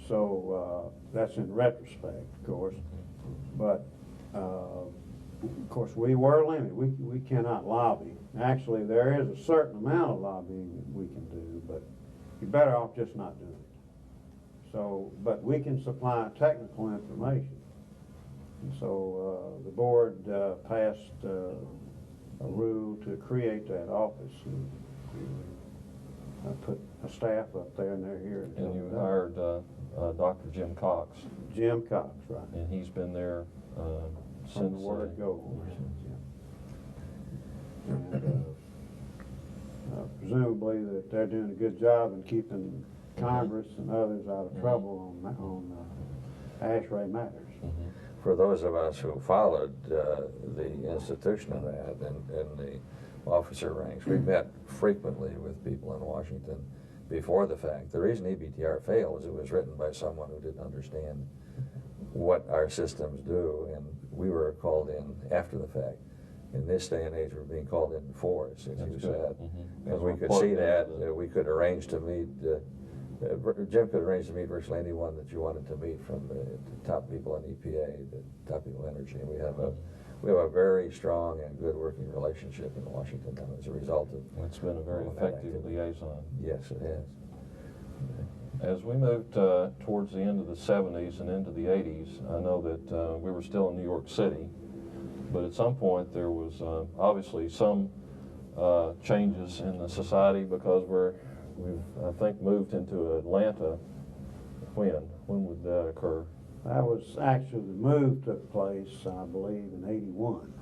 So that's in retrospect, of course. But of course, we were limited. We cannot lobby. Actually, there is a certain amount of lobbying that we can do, but you're better off just not doing it. So, but we can supply technical information. And so the board passed a rule to create that office. And put a staff up there, and they're here. And you hired Dr. Jim Cox, Jim Cox, right. and he's been there From since the word go. And, presumably that they're doing a good job in keeping Congress and others out of trouble on ASHRAE matters. For those of us who followed the institution of that in the officer ranks, we met frequently with people in Washington before the fact. The reason EBTR failed is it was written by someone who didn't understand what our systems do, and we were called in after the fact. In this day and age, we're being called in before us, as you said. And we could see that, we could arrange to meet, Jim could arrange to meet virtually anyone that you wanted to meet, from the top people in EPA, the top people in energy. And we have a very strong and good working relationship in Washington now as a result of. It's been a very effective liaison. Yes, it has. As we moved towards the end of the 70s and into the 80s, I know that we were still in New York City, but at some point there was obviously some changes in the society, because we've I think moved into Atlanta. When would that occur? That was actually, the move took place, I believe, in 81,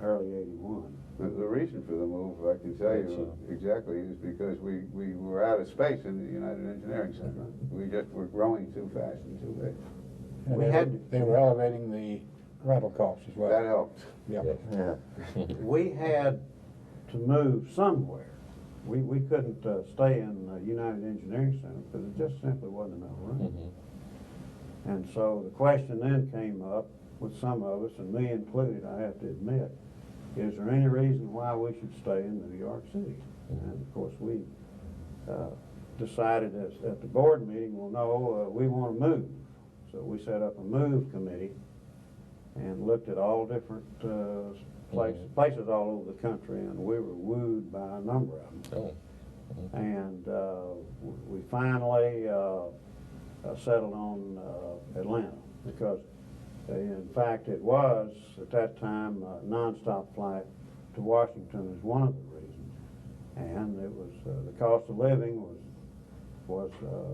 early 81. The reason for the move, I can tell you exactly, is because we were out of space in the United Engineering Center. We just were growing too fast and too big. And they were elevating the rental costs as well. That helped. Yeah. We had to move somewhere. We couldn't stay in the United Engineering Center because it just simply wasn't enough room. And so the question then came up with some of us, and me included, I have to admit, is there any reason why we should stay in New York City? And of course we decided at the board meeting, well, no, we want to move. So we set up a move committee and looked at all different places all over the country, and we were wooed by a number of them. And we finally settled on Atlanta, because in fact it was at that time a nonstop flight to Washington is one of the reasons, and it was the cost of living was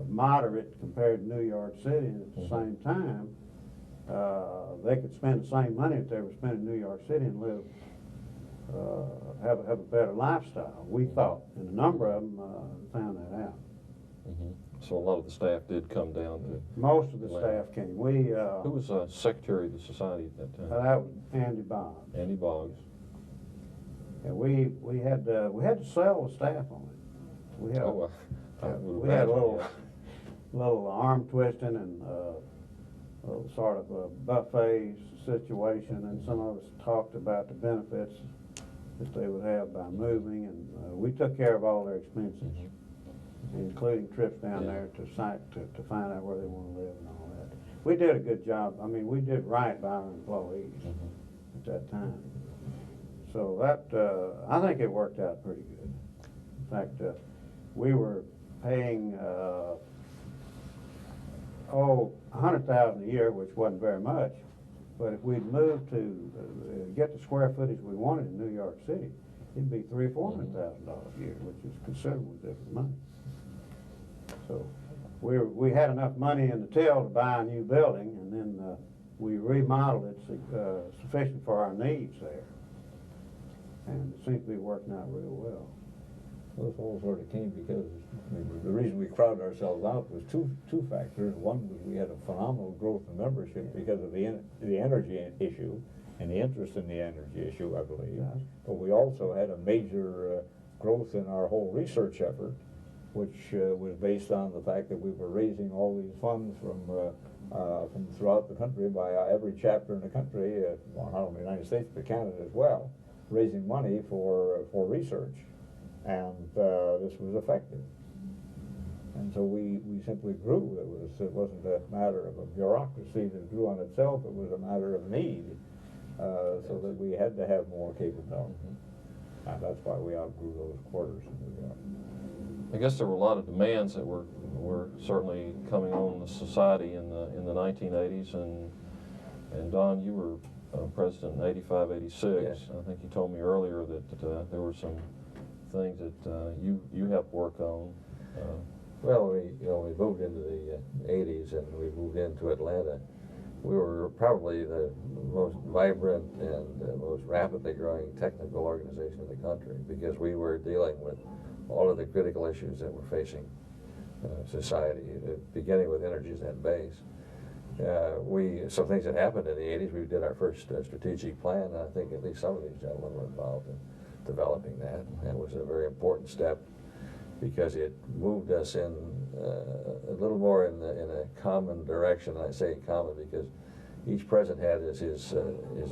moderate compared to New York City, and at the same time they could spend the same money that they were spending in New York City and live have a better lifestyle, we thought, and a number of them found that out. So a lot of the staff did come down to. Most of the staff came. Who was secretary of the society at that time? That was Andy Boggs. Andy Boggs. And we had to sell the staff on it. We had we had a little arm twisting and a little sort of a buffet situation, and some of us talked about the benefits that they would have by moving, and we took care of all their expenses, including trips down there to site to find out where they want to live and all that. We did a good job. I mean, we did right by our employees at that time. So that, I think it worked out pretty good. In fact, we were paying, $100,000 a year, which wasn't very much. But if we'd moved to get the square footage we wanted in New York City, it'd be $300,000 or $400,000 a year, which is considerably different money. So we had enough money in the till to buy a new building, and then we remodeled it sufficient for our needs there. And it seems to be working out real well. Well, this all sort of came because the reason we crowded ourselves out was two factors. One was we had a phenomenal growth in membership because of the energy issue and the interest in the energy issue, I believe. Yes. But we also had a major growth in our whole research effort, which was based on the fact that we were raising all these funds from throughout the country by every chapter in the country, well, not only the United States but Canada as well, raising money for research. And this was effective. And so we simply grew. It wasn't a matter of a bureaucracy that grew on itself. It was a matter of need, so that we had to have more capability. And that's why we outgrew those quarters in New York. I guess there were a lot of demands that were certainly coming on the society in the 1980s, and Don, you were president in 85, 86. Yes. I think you told me earlier that there were some the things that you helped work on? Well, we moved into the 80s and we moved into Atlanta. We were probably the most vibrant and most rapidly growing technical organization in the country because we were dealing with all of the critical issues that were facing society, beginning with energy as that base. Some things that happened in the 80s, we did our first strategic plan, and I think at least some of these gentlemen were involved in developing that. That was a very important step because it moved us in a little more in a common direction. And I say common because each president had his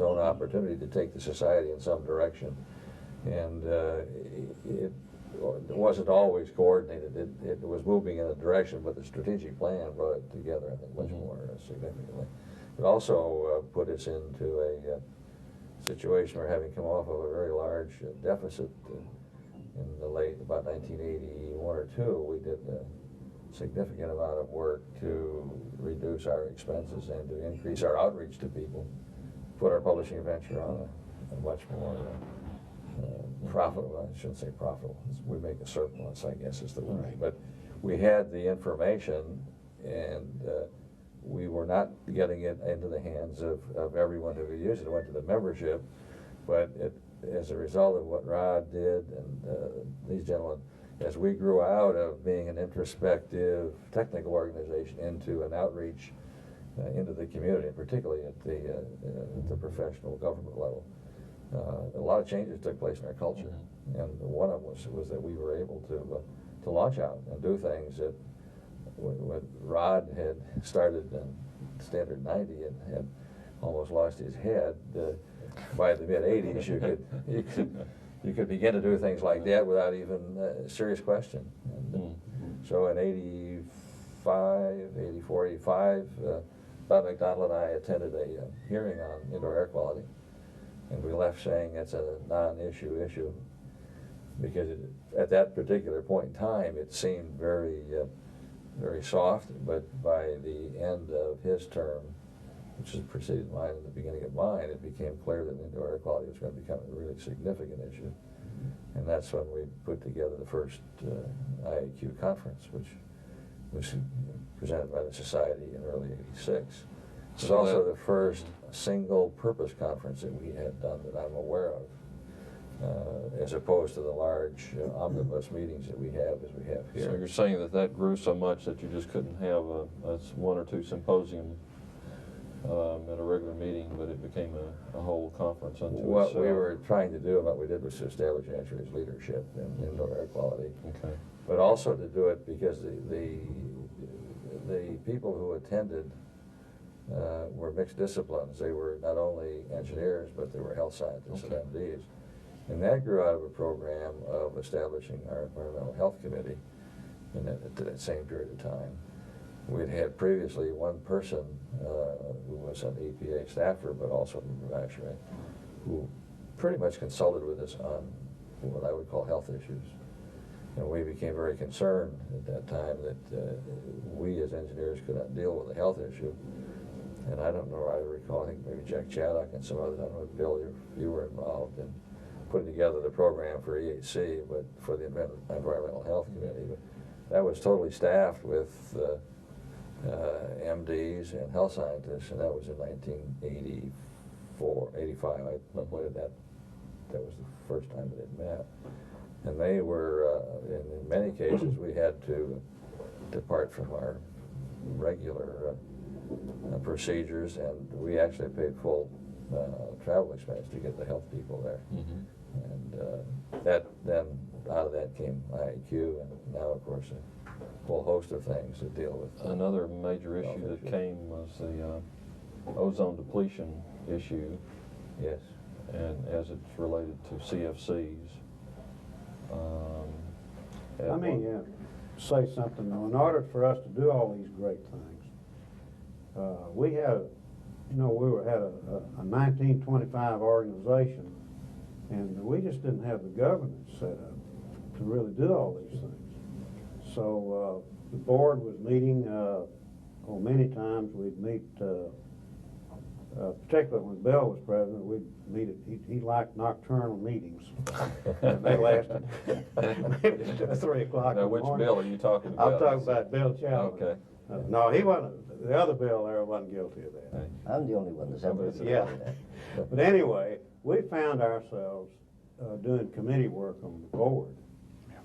own opportunity to take the society in some direction, and it wasn't always coordinated. It was moving in a direction, but the strategic plan brought it together, I think, much more significantly. It also put us into a situation where, having come off of a very large deficit in the late, about 1981 or 2, we did a significant amount of work to reduce our expenses and to increase our outreach to people, put our publishing venture on a much more profitable, I shouldn't say profitable, we make a surplus, I guess is the word. Right. But we had the information, and we were not getting it into the hands of everyone who could use it. It went to the membership, but as a result of what Rod did and these gentlemen, as we grew out of being an introspective technical organization into an outreach into the community, particularly at the professional government level, a lot of changes took place in our culture, and one of them was that we were able to launch out and do things that when Rod had started in Standard 90 and had almost lost his head, by the mid-'80s you could begin to do things like that without even serious question. And, so in 84, 85, Bob McDonald and I attended a hearing on indoor air quality, and we left saying it's a non-issue issue because at that particular point in time it seemed very soft, but by the end of his term, which has preceded mine and the beginning of mine, it became clear that indoor air quality was going to become a really significant issue. And that's when we put together the first IAQ conference, which was presented by the Society in early '86. It was also the first single-purpose conference that we had done that I'm aware of, as opposed to the large omnibus meetings that we have as we have here. So you're saying that grew so much that you just couldn't have one or two symposium at a regular meeting, but it became a whole conference unto What itself. we were trying to do and what we did was to establish ASHRAE's leadership in indoor air quality, but also to do it because the people who attended were mixed disciplines. They were not only engineers, but they were health scientists and MDs. And that grew out of a program of establishing our Environmental Health Committee in that same period of time. We'd had previously one person who was an EPA staffer, but also from ASHRAE, who pretty much consulted with us on what I would call health issues. And we became very concerned at that time that we as engineers could not deal with a health issue. And I don't know, I recall, I think maybe Jack Chaddock and some others, I don't know if Bill, you were involved in putting together the program for EHC, but for the Environmental Health Committee. But that was totally staffed with MDs and health scientists, and that was in 1984, 85. I appointed that was the first time that it met. And they were, in many cases, we had to depart from our regular procedures, and we actually paid full travel expense to get the health people there. And then out of that came IAQ, and now, of course, a whole host of things to deal with. Another major issue that came was the ozone depletion issue. Yes. And as it's related to CFCs. Let me say something though. In order for us to do all these great things, we had, we had a 1925 organization, and we just didn't have the governance set up to really do all these things. So the board was meeting, many times we'd meet particularly when Bill was president, we needed, he liked nocturnal meetings. And they lasted maybe to 3 o'clock in Now, the which morning. bill are you talking about? I'm talking about Bill Chapman. Okay. No, he wasn't, the other Bill there wasn't guilty of that. I'm the only one that's ever Yeah. done that. But anyway, we found ourselves doing committee work on the board,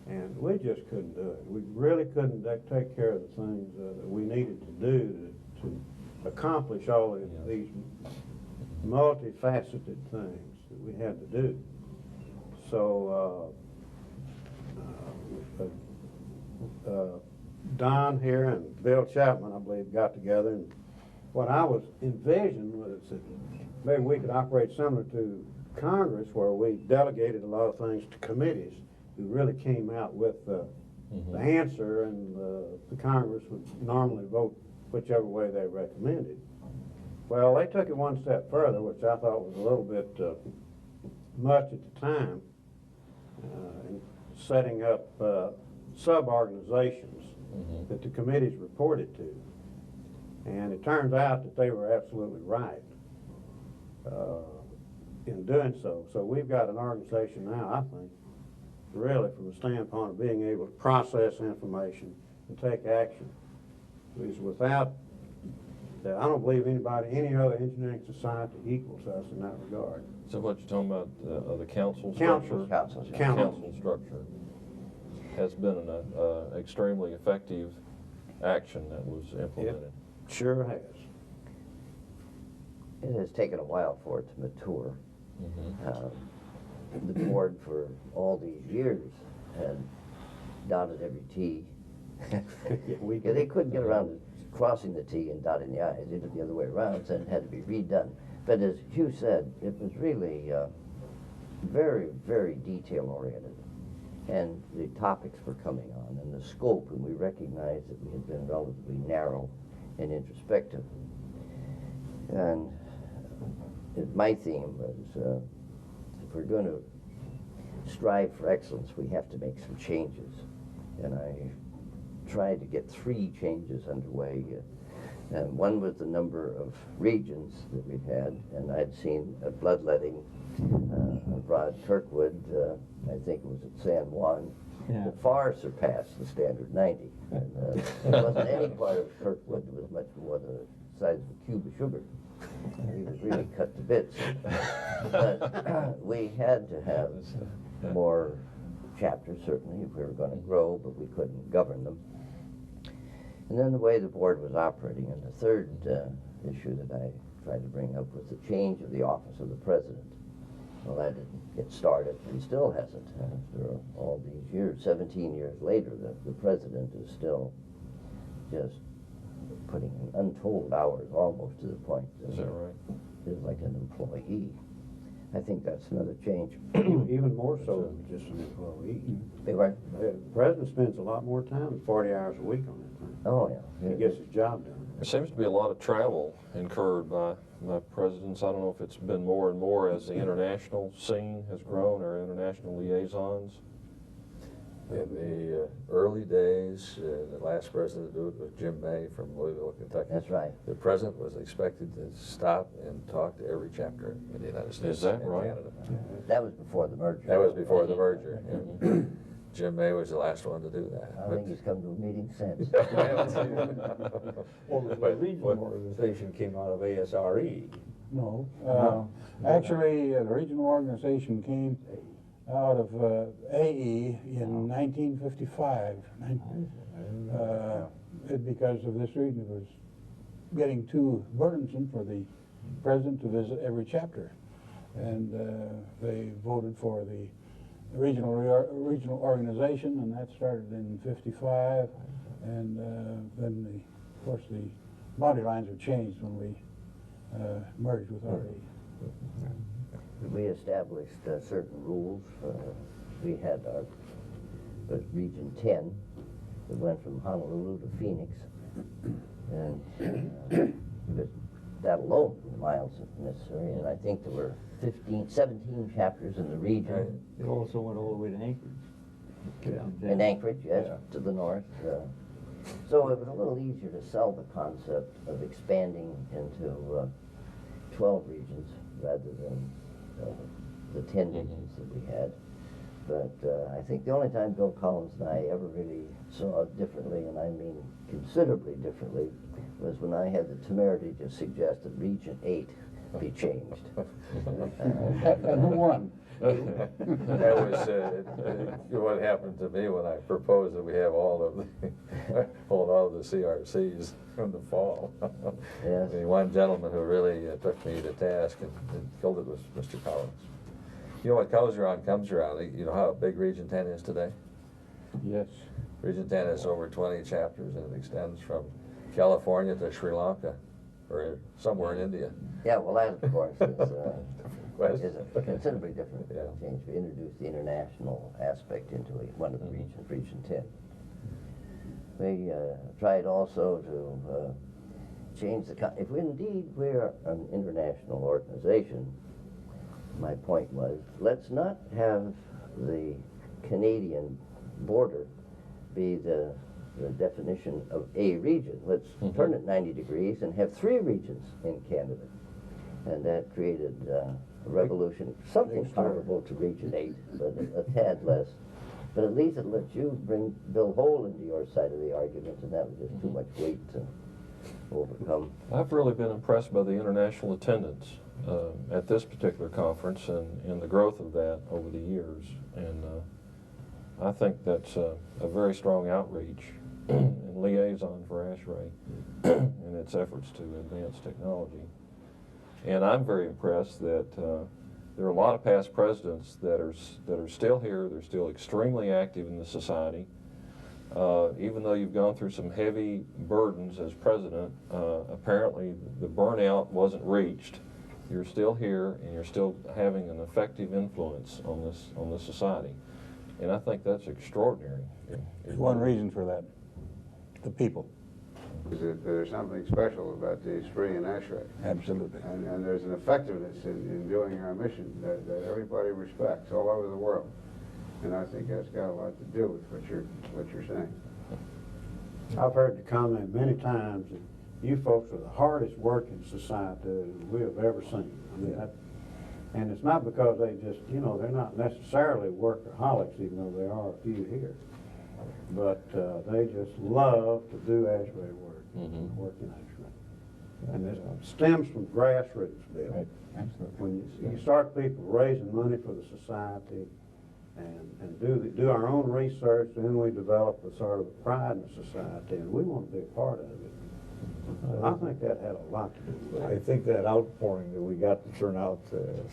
and we just couldn't do it. We really couldn't take care of the things that we needed to do to accomplish all of these multifaceted things that we had to do. So Don here and Bill Chapman, I believe, got together, and what I was envisioning was that maybe we could operate similar to Congress, where we delegated a lot of things to committees who really came out with the answer, and the Congress would normally vote whichever way they recommended. Well, they took it one step further, which I thought was a little bit much at the time, in setting up sub-organizations that the committees reported to. And it turns out that they were absolutely right in doing so. So we've got an organization now, I think, really from the standpoint of being able to process information and take action. Because without that, I don't believe any other engineering society equals us in that regard. So what you're talking about, the council Council. structure? Council. Council structure has been an extremely effective action that was implemented. Sure has. It has taken a while for it to mature. The board for all these years had dotted every T. Yeah, they couldn't get around to crossing the T and dotting the I's. They did it the other way around, so it had to be redone. But as Hugh said, it was really very, very detail-oriented. And the topics were coming on, and the scope, and we recognized that we had been relatively narrow and introspective. And my theme was, if we're going to strive for excellence, we have to make some changes. And I tried to get 3 changes underway. And one was the number of regions that we've had, and I'd seen a bloodletting of Roderick Kirkwood, I think it was at San Juan, that far surpassed the standard 90. And, there wasn't any part of Kirkwood that was much more the size of a cube of sugar. He was really cut to bits. But we had to have more chapters, certainly, if we were going to grow, but we couldn't govern them. And then the way the board was operating. And the third issue that I tried to bring up was the change of the office of the president. Well, that didn't get started and still hasn't. After all these years, 17 years later, the president is still just putting in untold hours, almost to the point Is that right? is like an employee. I think that's another change. Even more so than just an employee. They were, The president spends a lot more time than 40 hours a week on that thing. oh yeah. He gets his job done. There seems to be a lot of travel incurred by presidents. I don't know if it's been more and more as the international scene has grown, or international liaisons. In the early days, the last president to do it was Jim May from Louisville, Kentucky. That's right. The president was expected to stop and talk to every chapter in the United States Is that and right? Canada. That was before the merger. That was before the merger. And Jim May was the last one to do that. I don't think he's come to a meeting since. Well, the regional organization came out of ASRE. No. Actually, the regional organization came out of AE in 1955. Because of this reason, it was getting too burdensome for the president to visit every chapter. And they voted for the regional organization, and that started in 55. And then, of course, the boundary lines were changed when we merged with RE. We established certain rules. We had our Region 10 that went from Honolulu to Phoenix. And that alone was miles necessary. And I think there were 17 chapters in the region. It also went all the way to Anchorage. In Anchorage, yes, to the north. So it was a little easier to sell the concept of expanding into 12 regions rather than the 10 regions that we had. But I think the only time Bill Collins and I ever really saw it differently, and I mean considerably differently, was when I had the temerity to suggest that Region 8 be changed. And who won? That was what happened to me when I proposed that we have all of the CRCs in the fall. Yes. I mean, one gentleman who really took me to task and killed it was Mr. Collins. You know what goes around comes around. You know how big Region 10 is today? Yes. Region 10 has over 20 chapters, and it extends from California to Sri Lanka, or somewhere in India. Yeah, well, that, of course, West. is a considerably different Yeah. change. We introduced the international aspect into one of the regions, Region 10. We tried also to change if we indeed we're an international organization, my point was, let's not have the Canadian border be the definition of a region. Let's turn it 90 degrees and have 3 regions in Canada. And that created a revolution, something comparable to Region 8, but a tad less. But at least it lets you bring Bill Hole into your side of the argument, and that was just too much weight to overcome. I've really been impressed by the international attendance at this particular conference and the growth of that over the years. And I think that's a very strong outreach and liaison for ASHRAE in its efforts to advance technology. And I'm very impressed that there are a lot of past presidents that are still here. They're still extremely active in the society. Even though you've gone through some heavy burdens as president, apparently the burnout wasn't reached. You're still here, and you're still having an effective influence on this society. And I think that's extraordinary. There's one reason for that, the people. There's something special about these free and ASHRAE. Absolutely. And there's an effectiveness in doing our mission that everybody respects all over the world. And I think that's got a lot to do with what you're saying. I've heard the comment many times that you folks are the hardest working society we have ever seen. I mean, and it's not because they just, they're not necessarily workaholics, even though there are a few here. But they just love to do ASHRAE work, work in ASHRAE. And it stems from grassroots, Bill. Right. Absolutely. When you start people raising money for the society and do our own research, then we develop a sort of pride in the society, and we want to be a part of it. I think that had a lot to do with it. I think that outpouring that we got to turn out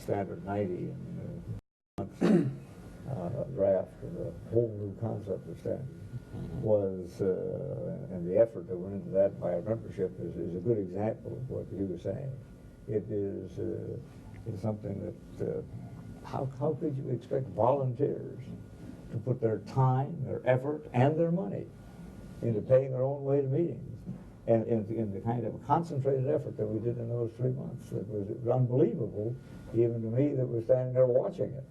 Standard 90 and draft of the whole new concept of standard was, and the effort that went into that by our membership is a good example of what you were saying. It is something that, how could you expect volunteers to put their time, their effort, and their money into paying their own way to meetings? And in the kind of concentrated effort that we did in those 3 months, it was unbelievable, even to me that was standing there watching it.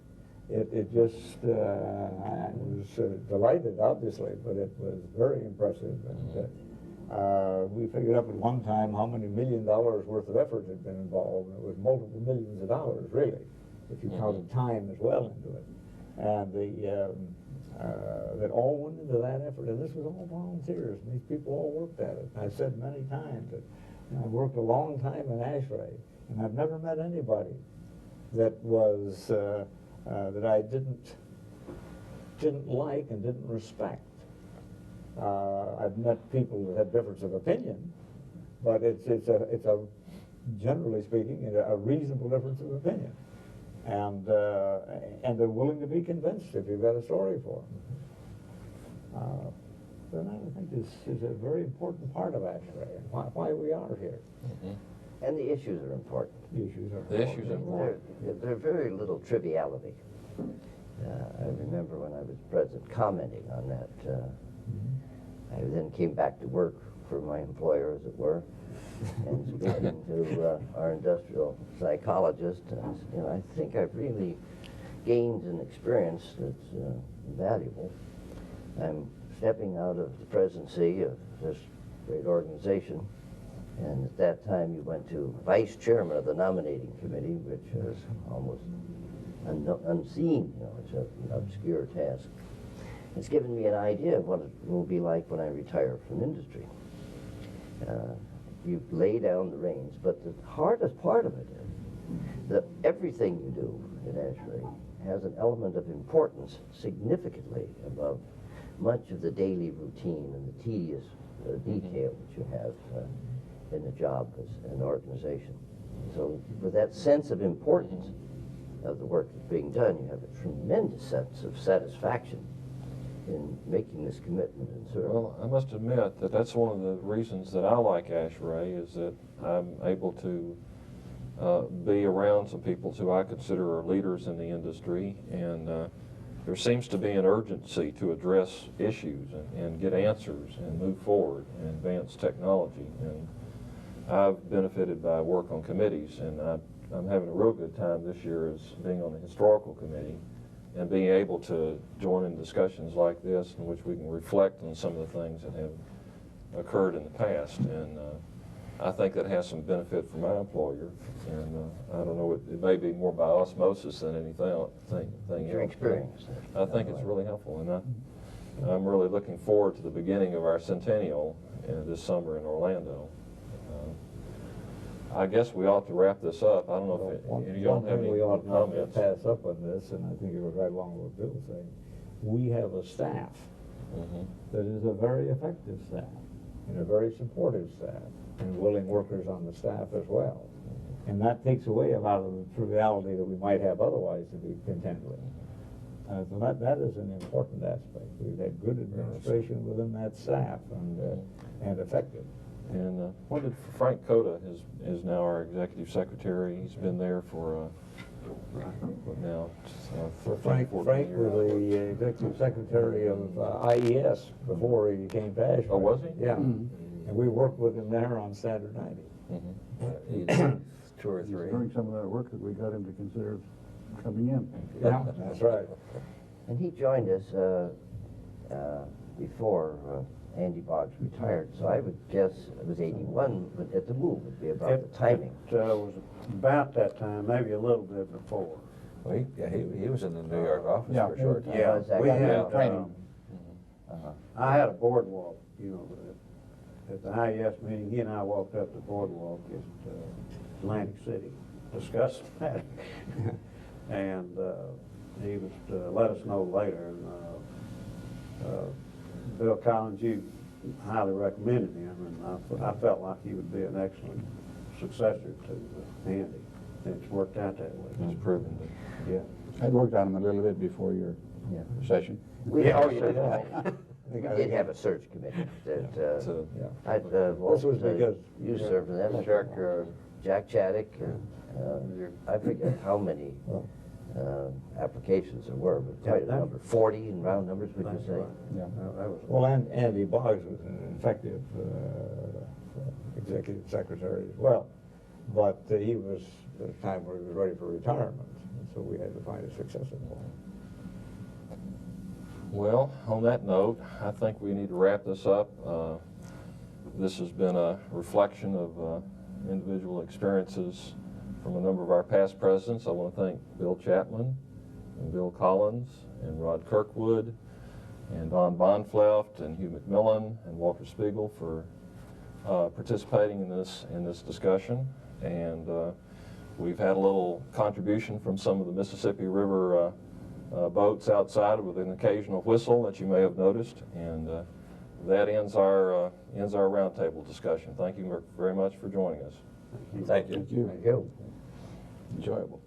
It just, I was delighted, obviously, but it was very impressive. And we figured up at one time how many $1 million worth of effort had been involved, and it was multiple millions of dollars, really, if you counted time as well into it. And that all went into that effort, and this was all volunteers, and these people all worked at it. And I've said many times that I've worked a long time in ASHRAE, and I've never met anybody that was that I didn't like and didn't respect. I've met people that had difference of opinion, but it's a generally speaking a reasonable difference of opinion. And they're willing to be convinced if you've got a story for them. Then I think this is a very important part of ASHRAE and why we are here. And the issues are important. The issues are The issues are important. There's very little triviality. I remember when I was president commenting on that. I then came back to work for my employer, as it were, and speaking to our industrial psychologist. And I think I've really gained an experience that's valuable. I'm stepping out of the presidency of this great organization And at that time, you went to vice chairman of the nominating committee, which is almost unseen, you know, it's an obscure task. It's given me an idea of what it will be like when I retire from industry. You lay down the reins, but the hardest part of it is that everything you do at ASHRAE has an element of importance significantly above much of the daily routine and the tedious detail that you have in a job as an organization. So with that sense of importance of the work that's being done, you have a tremendous sense of satisfaction in making this commitment and service. Well, I must admit that that's one of the reasons that I like ASHRAE, is that I'm able to be around some people who I consider are leaders in the industry, and there seems to be an urgency to address issues and get answers and move forward and advance technology. And I've benefited by work on committees, and I'm having a real good time this year as being on the historical committee and being able to join in discussions like this in which we can reflect on some of the things that have occurred in the past. And I think that has some benefit for my employer, and I don't know, it may be more by osmosis than anything else. Your experience. I think it's really helpful, and I'm really looking forward to the beginning of our centennial this summer in Orlando. I guess we ought to wrap this up. I don't know if One you don't have thing any we ought not to comments. pass up on this, and I think it was right along with Bill saying, we have a staff Mhm. that is a very effective staff and a very supportive staff and willing workers on the staff as well. And that takes away a lot of the triviality that we might have otherwise to be contend with. So that is an important aspect. We've had good administration within that staff and effective. And Frank Cota is now our executive secretary. He's been there for what now? Frank 14 years. was the executive secretary of IES before he came to ASHRAE. Oh, was he? Yeah. And we worked with him there on Standard 90. Mhm. He did 2 or It's 3. during some of that work that we got him to consider coming in. Yeah, that's right. And he joined us before Andy Boggs retired, so I would guess it was 81, but at the move would be about the timing. It was about that time, maybe a little bit before. Well, he was in the New York office Yeah. for a short time. Yeah, exactly. We had, Training. I had a boardwalk, you know, at the IES meeting, he and I walked up the boardwalk at Atlantic City, discussing that. And he was to let us know later. And Bill Collins, you highly recommended him, and I felt like he would be an excellent successor to Andy. And it's worked out that way. He's proven that. Yeah. I'd worked on him a little bit before your Yeah. session. We Yeah, had oh, a you search did. committee. We did have a search committee that So, I'd, This was because you served in that. Jack Chaddick, I forget how many applications there were, but quite a Yeah, number. 40 in round numbers, would you That's say? right. Yeah. That was well, and Andy Boggs was an effective executive secretary as well. But he was at a time where he was ready for retirement, and so we had to find a successor for him. well, on that note, I think we need to wrap this up. This has been a reflection of individual experiences from a number of our past presidents. I want to thank Bill Chapman and Bill Collins and Rod Kirkwood and Don Bahnfleth and Hugh McMillan and Walter Spiegel for participating in this discussion. And we've had a little contribution from some of the Mississippi River boats outside with an occasional whistle that you may have noticed. And that ends our roundtable discussion. Thank you very much for joining us. Thank you. Thank you. Thank you. Enjoyable.